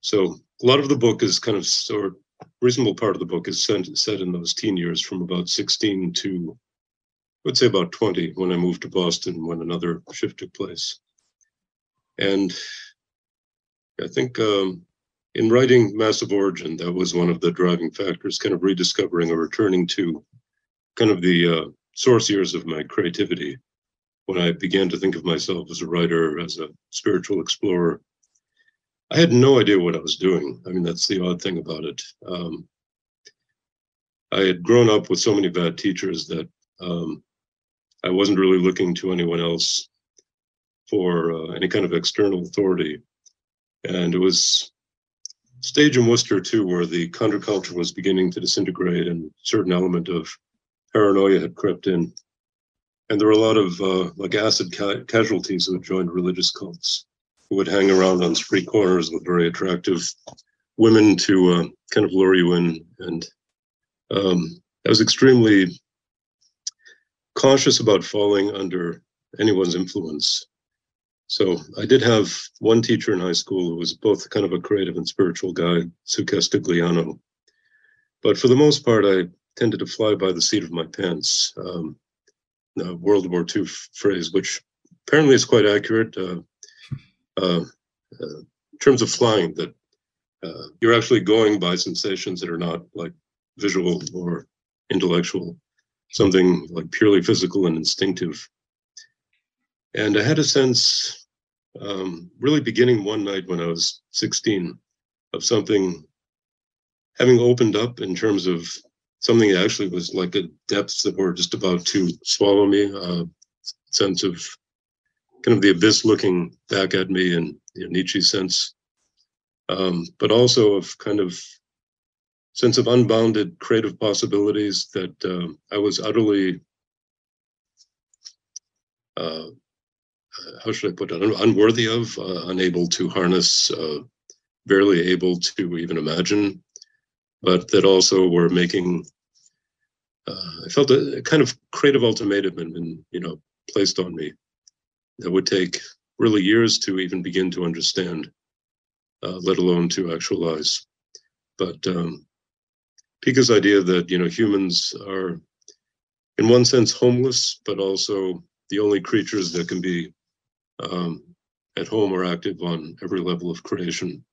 So a lot of the book is kind of, or reasonable part of the book is set in those teen years from about 16 to, let's say, about 20, when I moved to Boston, when another shift took place. And I think in writing Massive Origin, that was one of the driving factors, kind of rediscovering or returning to kind of the source years of my creativity, when I began to think of myself as a writer, as a spiritual explorer. I had no idea what I was doing. I mean, that's the odd thing about it. I had grown up with so many bad teachers that I wasn't really looking to anyone else for any kind of external authority. And it was stage in Worcester too, where the counterculture was beginning to disintegrate and a certain element of paranoia had crept in. And there were a lot of like acid casualties who had joined religious cults, who would hang around on street corners with very attractive women to kind of lure you in. And I was extremely cautious about falling under anyone's influence. So I did have one teacher in high school who was both kind of a creative and spiritual guy, Sue Castigliano. But for the most part, I tended to fly by the seat of my pants. A World War II phrase, which apparently is quite accurate in terms of flying, that you're actually going by sensations that are not like visual or intellectual, something like purely physical and instinctive. And I had a sense, really beginning one night when I was 16, of something having opened up in terms of something that actually was like a depths that were just about to swallow me, a sense of kind of the abyss looking back at me in Nietzsche's sense, but also of kind of sense of unbounded creative possibilities that I was utterly, how should I put it, unworthy of, unable to harness, barely able to even imagine, but that also were making, I felt a kind of creative ultimatum and placed on me that would take really years to even begin to understand, let alone to actualize. But Pika's idea that, humans are in one sense homeless, but also the only creatures that can be at home or active on every level of creation.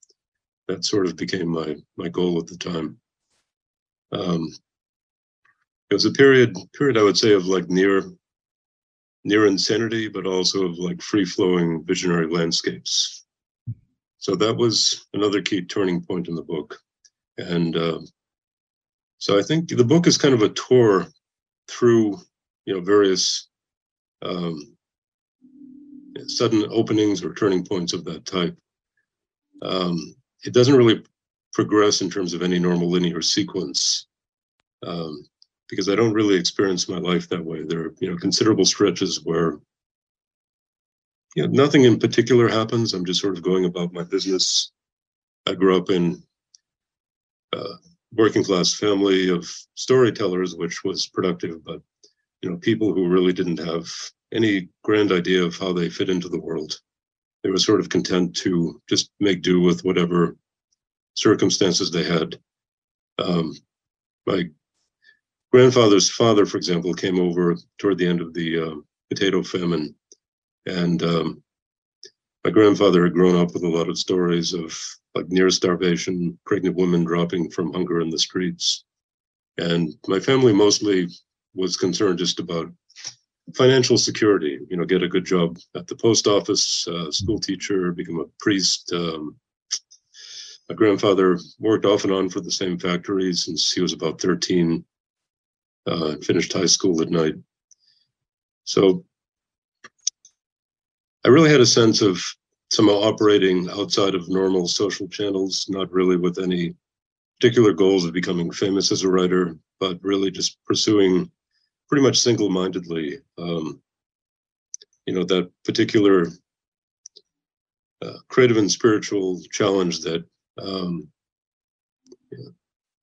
That sort of became my goal at the time. It was a period I would say of like near insanity, but also of like free-flowing visionary landscapes. So that was another key turning point in the book. And so I think the book is kind of a tour through, various sudden openings or turning points of that type. It doesn't really progress in terms of any normal linear sequence, because I don't really experience my life that way. There are, considerable stretches where nothing in particular happens. I'm just sort of going about my business. I grew up in a working class family of storytellers, which was productive, but people who really didn't have any grand idea of how they fit into the world. They were sort of content to just make do with whatever circumstances they had. My grandfather's father, for example, came over toward the end of the potato famine, and my grandfather had grown up with a lot of stories of like near starvation, pregnant women dropping from hunger in the streets. And my family mostly was concerned just about financial security, get a good job at the post office, school teacher, become a priest. My grandfather worked off and on for the same factory since he was about 13, finished high school at night. So I really had a sense of somehow operating outside of normal social channels, not really with any particular goals of becoming famous as a writer, but really just pursuing pretty much single-mindedly, that particular creative and spiritual challenge that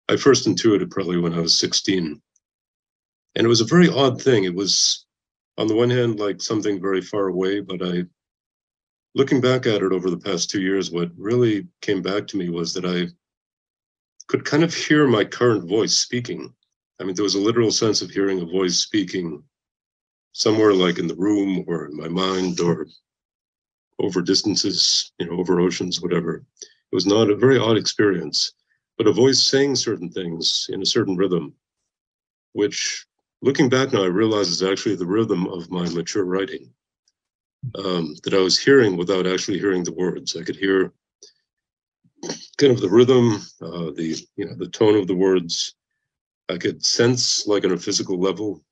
I first intuited probably when I was 16. And it was a very odd thing. It was, on the one hand, like something very far away, but looking back at it over the past 2 years, what really came back to me was that I could kind of hear my current voice speaking. I mean, there was a literal sense of hearing a voice speaking somewhere like in the room or in my mind or over distances, over oceans, whatever. It was not a very odd experience, but a voice saying certain things in a certain rhythm, which looking back now, I realize is actually the rhythm of my mature writing, that I was hearing without actually hearing the words. I could hear kind of the rhythm, the tone of the words. I could sense, like on a physical level,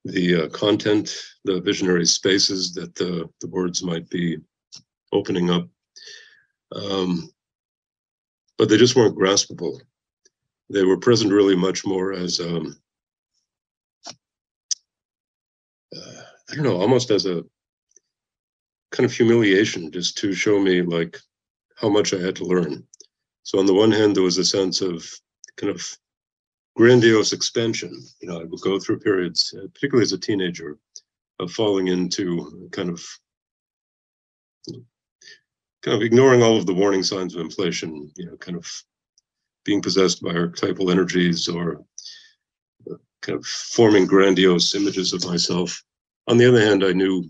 the content, the visionary spaces that the words might be opening up. But they just weren't graspable. They were present really much more as, I don't know, almost as a kind of humiliation, just to show me like how much I had to learn. So on the one hand, there was a sense of kind of grandiose expansion. I would go through periods, particularly as a teenager, of falling into kind of ignoring all of the warning signs of inflation, kind of being possessed by archetypal energies or kind of forming grandiose images of myself. On the other hand, I knew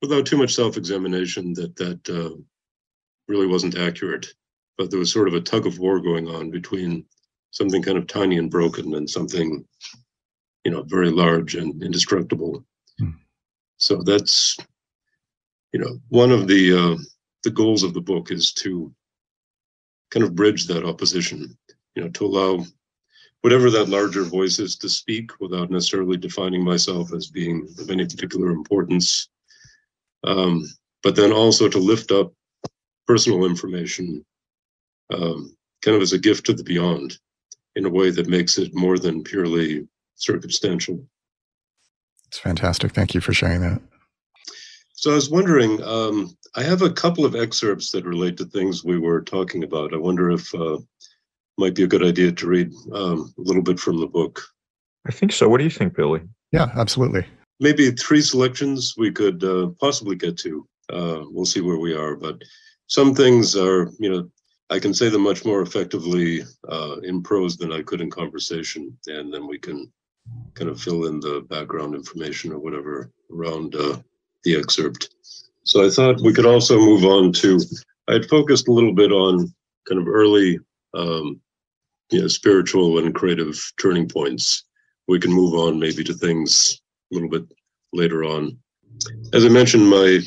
without too much self-examination that really wasn't accurate, but there was sort of a tug of war going on between something kind of tiny and broken and something, very large and indestructible. So that's, one of the goals of the book is to kind of bridge that opposition, to allow whatever that larger voice is to speak without necessarily defining myself as being of any particular importance. But then also to lift up personal information kind of as a gift to the beyond in a way that makes it more than purely circumstantial. It's fantastic. Thank you for sharing that. So I was wondering, I have a couple of excerpts that relate to things we were talking about. I wonder if might be a good idea to read a little bit from the book. I think so. What do you think, Billy? Yeah, absolutely. Maybe 3 selections we could possibly get to. We'll see where we are. But some things are, I can say them much more effectively in prose than I could in conversation. And then we can kind of fill in the background information or whatever around the excerpt. So I thought we could also move on to, I'd focused a little bit on kind of early spiritual and creative turning points. We can move on maybe to things a little bit later on. As I mentioned, my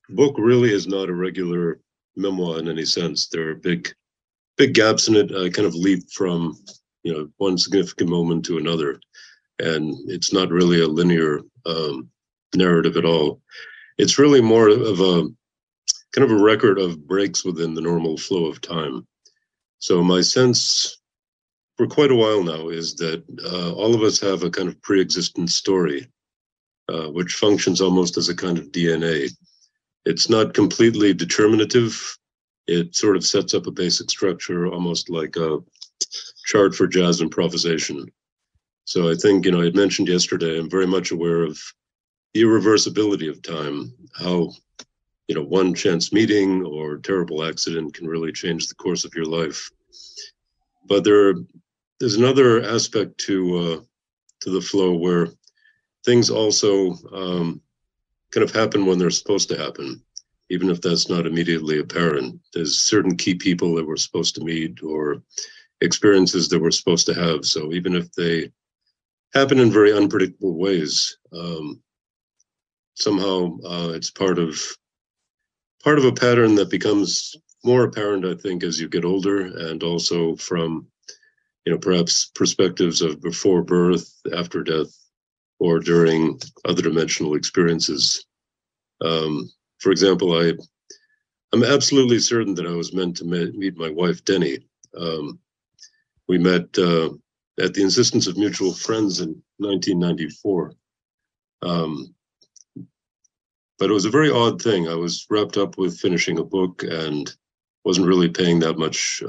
book really is not a regular memoir in any sense. There are big gaps in it. I kind of leap from, one significant moment to another. And it's not really a linear narrative at all. It's really more of a kind of a record of breaks within the normal flow of time. So my sense for quite a while now is that all of us have a kind of pre-existent story, which functions almost as a kind of DNA. It's not completely determinative. It sort of sets up a basic structure, almost like a chart for jazz improvisation. So I think, I had mentioned yesterday, I'm very much aware of the irreversibility of time, how, one chance meeting or terrible accident can really change the course of your life. But there's another aspect to the flow where things also kind of happen when they're supposed to happen, even if that's not immediately apparent. There's certain key people that we're supposed to meet or experiences that we're supposed to have. So even if they happen in very unpredictable ways, somehow it's part of a pattern that becomes more apparent, I think, as you get older, and also from, perhaps perspectives of before birth, after death, or during other dimensional experiences. For example, I'm absolutely certain that I was meant to meet my wife, Denny. We met at the insistence of mutual friends in 1994. But it was a very odd thing. I was wrapped up with finishing a book and wasn't really paying that much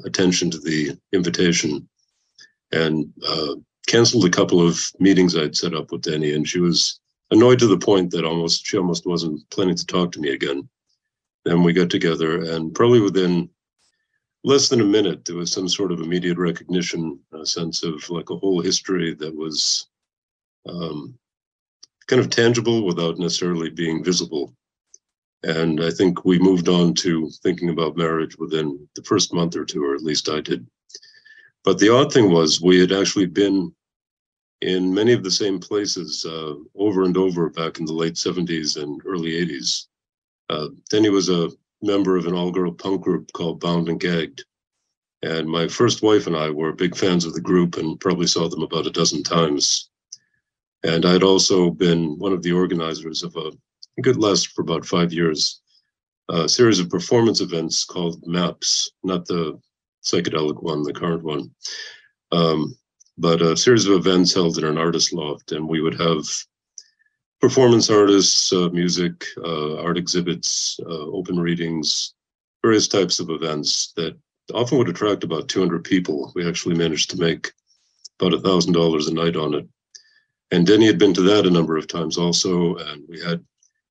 attention to the invitation, and canceled a couple of meetings I'd set up with Denny, and she was annoyed to the point that she almost wasn't planning to talk to me again. Then we got together, and probably within less than a minute, there was some sort of immediate recognition, a sense of like a whole history that was kind of tangible without necessarily being visible. And I think we moved on to thinking about marriage within the first month or two, or at least I did. But the odd thing was we had actually been in many of the same places over and over back in the late 70s and early 80s. Denny was a member of an all-girl punk group called Bound and Gagged. And my first wife and I were big fans of the group and probably saw them about a dozen times. And I'd also been one of the organizers of a good last for about 5 years, a series of performance events called MAPS, not the psychedelic one, the current one, but a series of events held in an artist loft. And we would have performance artists, music, art exhibits, open readings, various types of events that often would attract about 200 people. We actually managed to make about $1,000 a night on it. And Denny had been to that a number of times also, and we had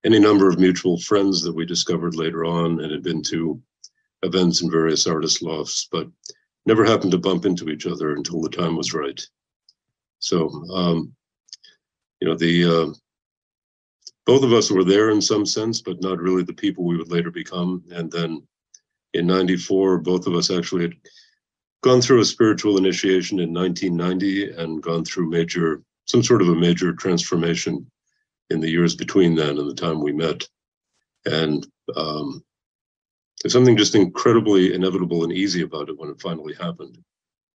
any number of mutual friends that we discovered later on and had been to events in various artist lofts, but never happened to bump into each other until the time was right. So, both of us were there in some sense, but not really the people we would later become. And then in 94, both of us actually had gone through a spiritual initiation in 1990 and gone through some sort of a major transformation in the years between then and the time we met. And there's something just incredibly inevitable and easy about it when it finally happened,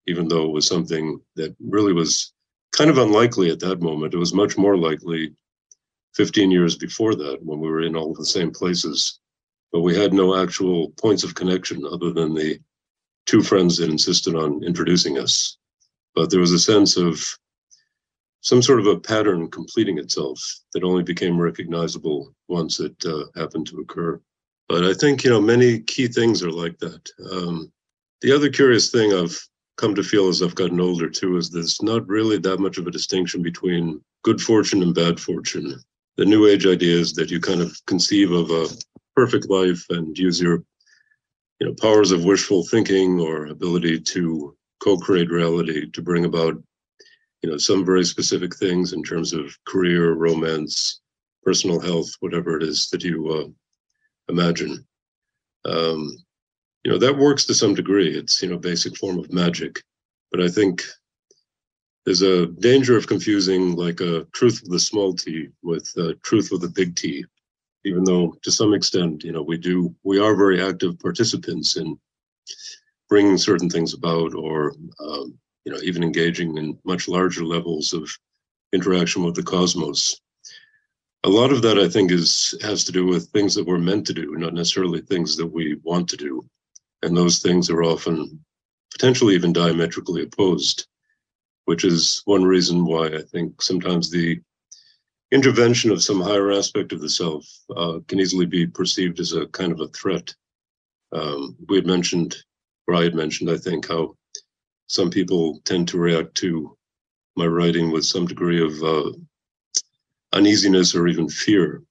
even though it was something that really was kind of unlikely at that moment. It was much more likely 15 years before that when we were in all of the same places, but we had no actual points of connection other than the two friends that insisted on introducing us. But there was a sense of some sort of a pattern completing itself that only became recognizable once it happened to occur. But I think, many key things are like that. The other curious thing I've come to feel as I've gotten older too is there's not really that much of a distinction between good fortune and bad fortune. The New Age idea is that you kind of conceive of a perfect life and use your powers of wishful thinking or ability to co-create reality to bring about some very specific things in terms of career, romance, personal health, whatever it is that you imagine. That works to some degree. It's basic form of magic, but I think there's a danger of confusing like a truth with a small t with truth with a big T, even though to some extent, we are very active participants in bringing certain things about, or, even engaging in much larger levels of interaction with the cosmos. A lot of that, I think, has to do with things that we're meant to do, not necessarily things that we want to do. And those things are often potentially even diametrically opposed, which is one reason why I think sometimes the intervention of some higher aspect of the self can easily be perceived as a kind of a threat. I had mentioned, I think, how some people tend to react to my writing with some degree of uneasiness or even fear.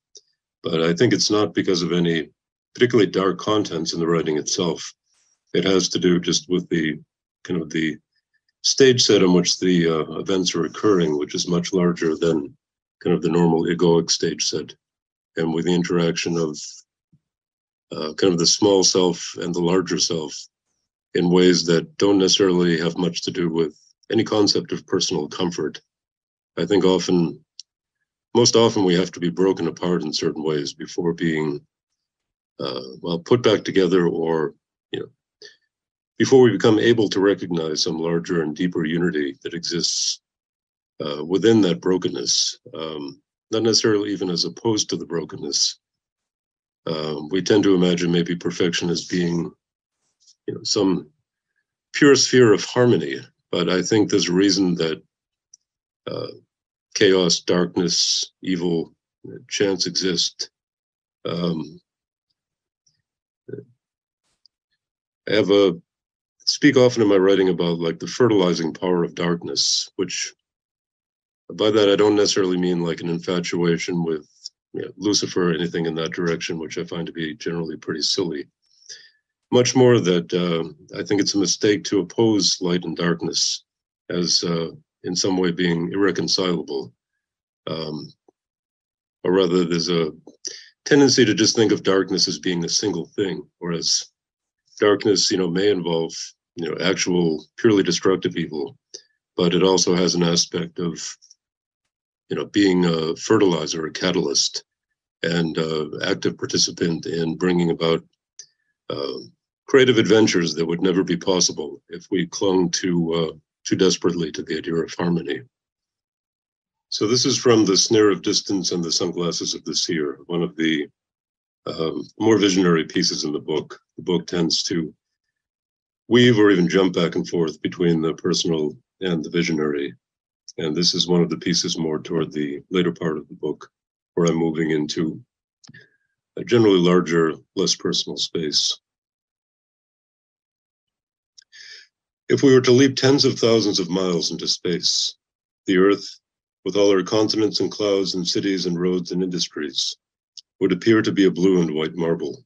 But I think it's not because of any particularly dark contents in the writing itself. It has to do just with the kind of the stage set on which the events are occurring, which is much larger than kind of the normal egoic stage set, and with the interaction of kind of the small self and the larger self in ways that don't necessarily have much to do with any concept of personal comfort. I think most often we have to be broken apart in certain ways before being, put back together, or, before we become able to recognize some larger and deeper unity that exists within that brokenness, not necessarily even as opposed to the brokenness. We tend to imagine maybe perfection as being, some pure sphere of harmony, but I think there's a reason that chaos, darkness, evil, chance exist. I speak often in my writing about like the fertilizing power of darkness, which by that I don't necessarily mean like an infatuation with Lucifer or anything in that direction, which I find to be generally pretty silly. Much more that I think it's a mistake to oppose light and darkness as in some way being irreconcilable. Or rather, there's a tendency to just think of darkness as being a single thing, whereas darkness, may involve, actual purely destructive evil, but it also has an aspect of, being a fertilizer, a catalyst, and active participant in bringing about creative adventures that would never be possible if we clung too desperately to the idea of harmony. So this is from The Snare of Distance and the Sunglasses of the Seer, one of the more visionary pieces in the book. The book tends to weave or even jump back and forth between the personal and the visionary. And this is one of the pieces more toward the later part of the book, where I'm moving into a generally larger, less personal space. If we were to leap tens of thousands of miles into space, the Earth, with all her continents and clouds and cities and roads and industries, would appear to be a blue and white marble.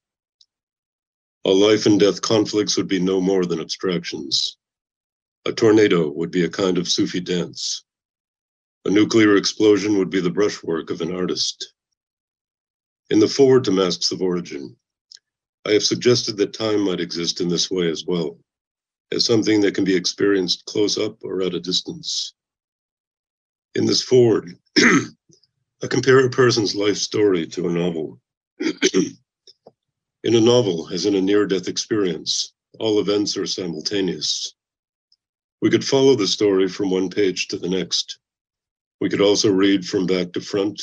All life and death conflicts would be no more than abstractions. A tornado would be a kind of Sufi dance. A nuclear explosion would be the brushwork of an artist. In the foreword to Masks of Origin, I have suggested that time might exist in this way as well, as something that can be experienced close up or at a distance. In this foreword, I compare a person's life story to a novel. In a novel, as in a near-death experience, all events are simultaneous. We could follow the story from one page to the next. We could also read from back to front,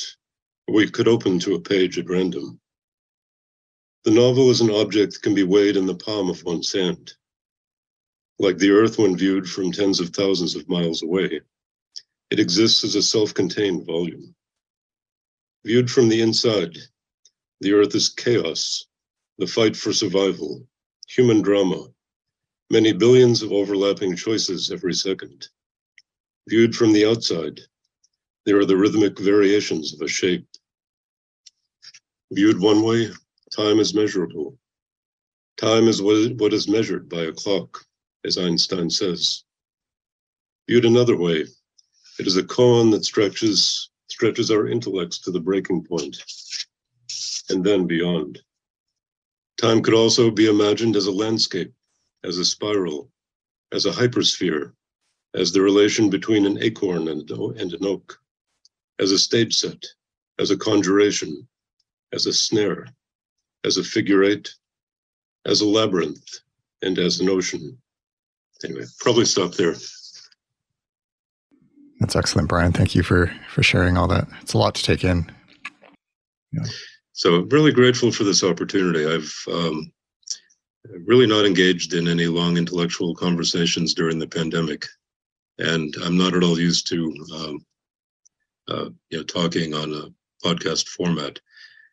or we could open to a page at random. The novel is an object that can be weighed in the palm of one's hand. Like the Earth when viewed from tens of thousands of miles away, it exists as a self-contained volume. Viewed from the inside, the Earth is chaos, the fight for survival, human drama, many billions of overlapping choices every second. Viewed from the outside, there are the rhythmic variations of a shape. Viewed one way, time is measurable. Time is what is measured by a clock, as Einstein says. Viewed another way, it is a koan that stretches our intellects to the breaking point, and then beyond. Time could also be imagined as a landscape, as a spiral, as a hypersphere, as the relation between an acorn and an oak, as a stage set, as a conjuration, as a snare, as a figure eight, as a labyrinth, and as an ocean. Anyway, probably stop there. That's excellent, Brian. Thank you for sharing all that. It's a lot to take in. Yeah. So I'm really grateful for this opportunity. I've really not engaged in any long intellectual conversations during the pandemic, and I'm not at all used to talking on a podcast format.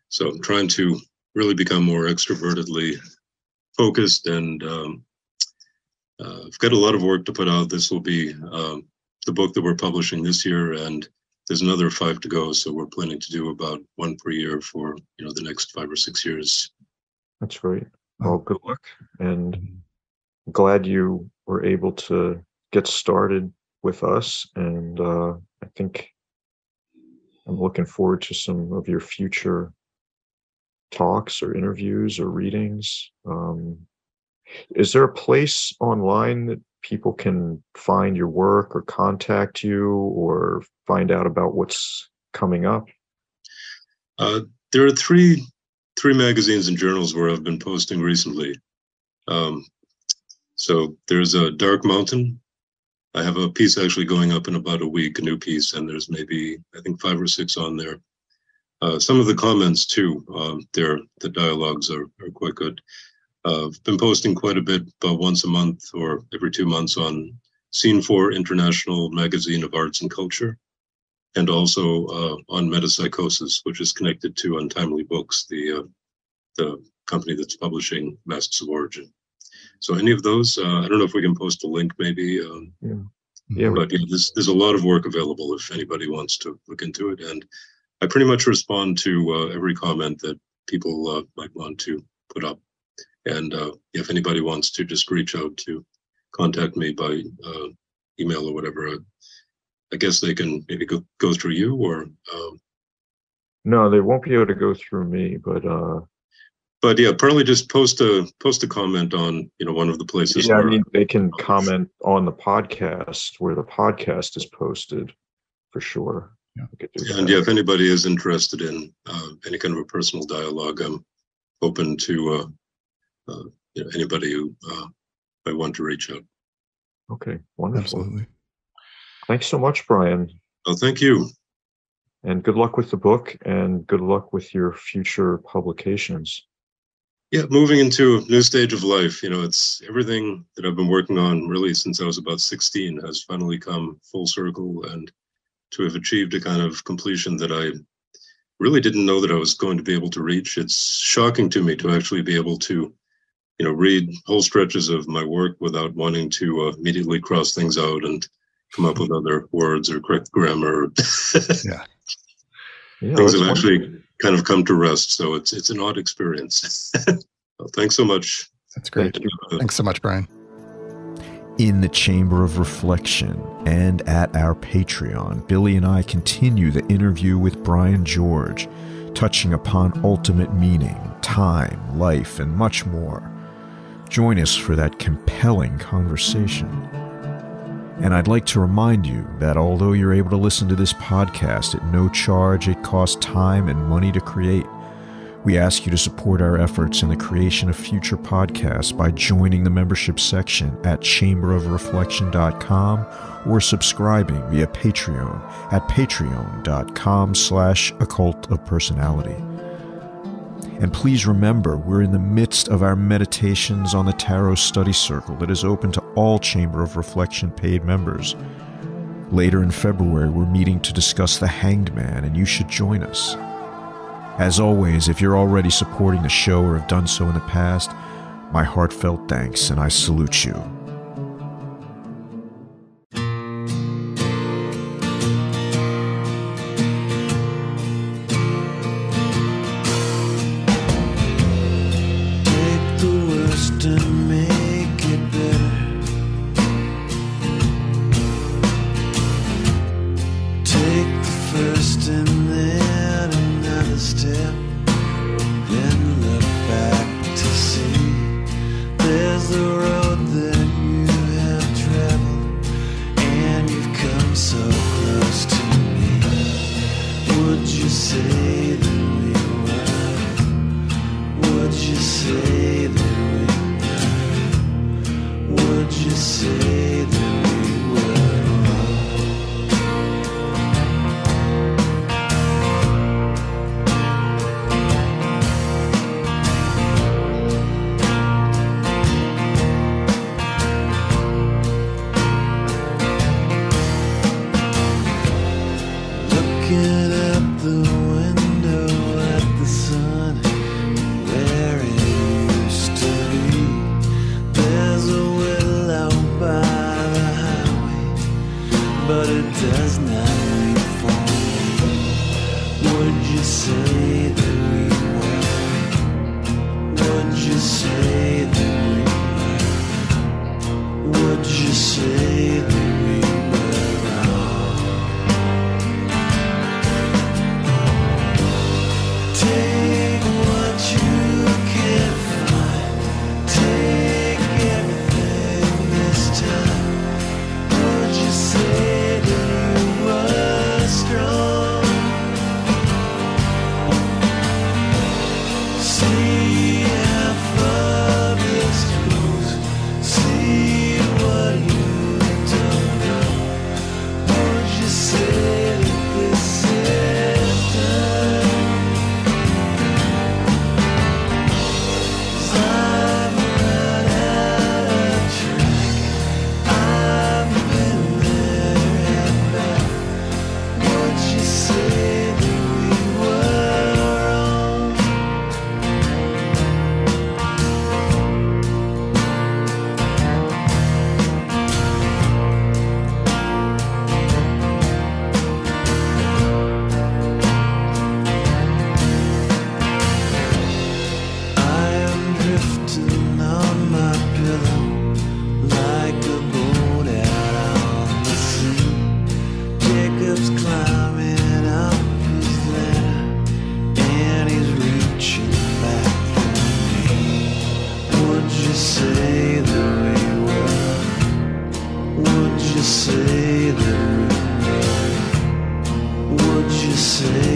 So I'm trying to really become more extrovertedly focused, and I've got a lot of work to put out. This will be the book that we're publishing this year, and there's another 5 to go. So we're planning to do about 1 per year for the next 5 or 6 years. That's great. Well, good luck, and I'm glad you were able to get started with us. And I think I'm looking forward to some of your future talks or interviews or readings. Is there a place online that people can find your work or contact you or find out about what's coming up? There are three magazines and journals where I've been posting recently. So there's a Dark Mountain. I have a piece actually going up in about a week, a new piece, and there's maybe, I think, 5 or 6 on there. Some of the comments too, the dialogues are quite good. I've been posting quite a bit, about once a month or every 2 months, on Scene 4 International Magazine of Arts and Culture, and also on Metapsychosis, which is connected to Untimely Books, the company that's publishing Masks of Origin. So any of those, I don't know if we can post a link maybe. But there's a lot of work available if anybody wants to look into it. And I pretty much respond to every comment that people might want to put up. And if anybody wants to just reach out to contact me by email or whatever, I guess they can maybe go through you, or No, they won't be able to go through me, but yeah, probably just post a comment on one of the places. Yeah, I mean, they can comment on the podcast where the podcast is posted, for sure. Yeah. And if anybody is interested in any kind of a personal dialogue, I'm open to anybody who might want to reach out. Okay, wonderful. Absolutely. Thanks so much, Brian. Oh, thank you. And good luck with the book, and good luck with your future publications. Yeah, moving into a new stage of life. It's everything that I've been working on really since I was about 16 has finally come full circle, and to have achieved a kind of completion that I really didn't know that I was going to be able to reach. It's shocking to me to actually be able to, read whole stretches of my work without wanting to immediately cross things out and come up with other words or correct grammar. Yeah. Things have actually kind of come to rest. So it's an odd experience. Well, thanks so much. That's great. Thanks so much, Brian. In the Chamber of Reflection and at our Patreon, Billy and I continue the interview with Brian George, touching upon ultimate meaning, time, life, and much more. Join us for that compelling conversation. And I'd like to remind you that although you're able to listen to this podcast at no charge, it costs time and money to create. We ask you to support our efforts in the creation of future podcasts by joining the membership section at chamberofreflection.com or subscribing via Patreon at patreon.com/occultofpersonality. And please remember, we're in the midst of our Meditations on the Tarot Study Circle that is open to all Chamber of Reflection paid members. Later in February, we're meeting to discuss the Hanged Man, and you should join us. As always, if you're already supporting the show or have done so in the past, my heartfelt thanks, and I salute you. Say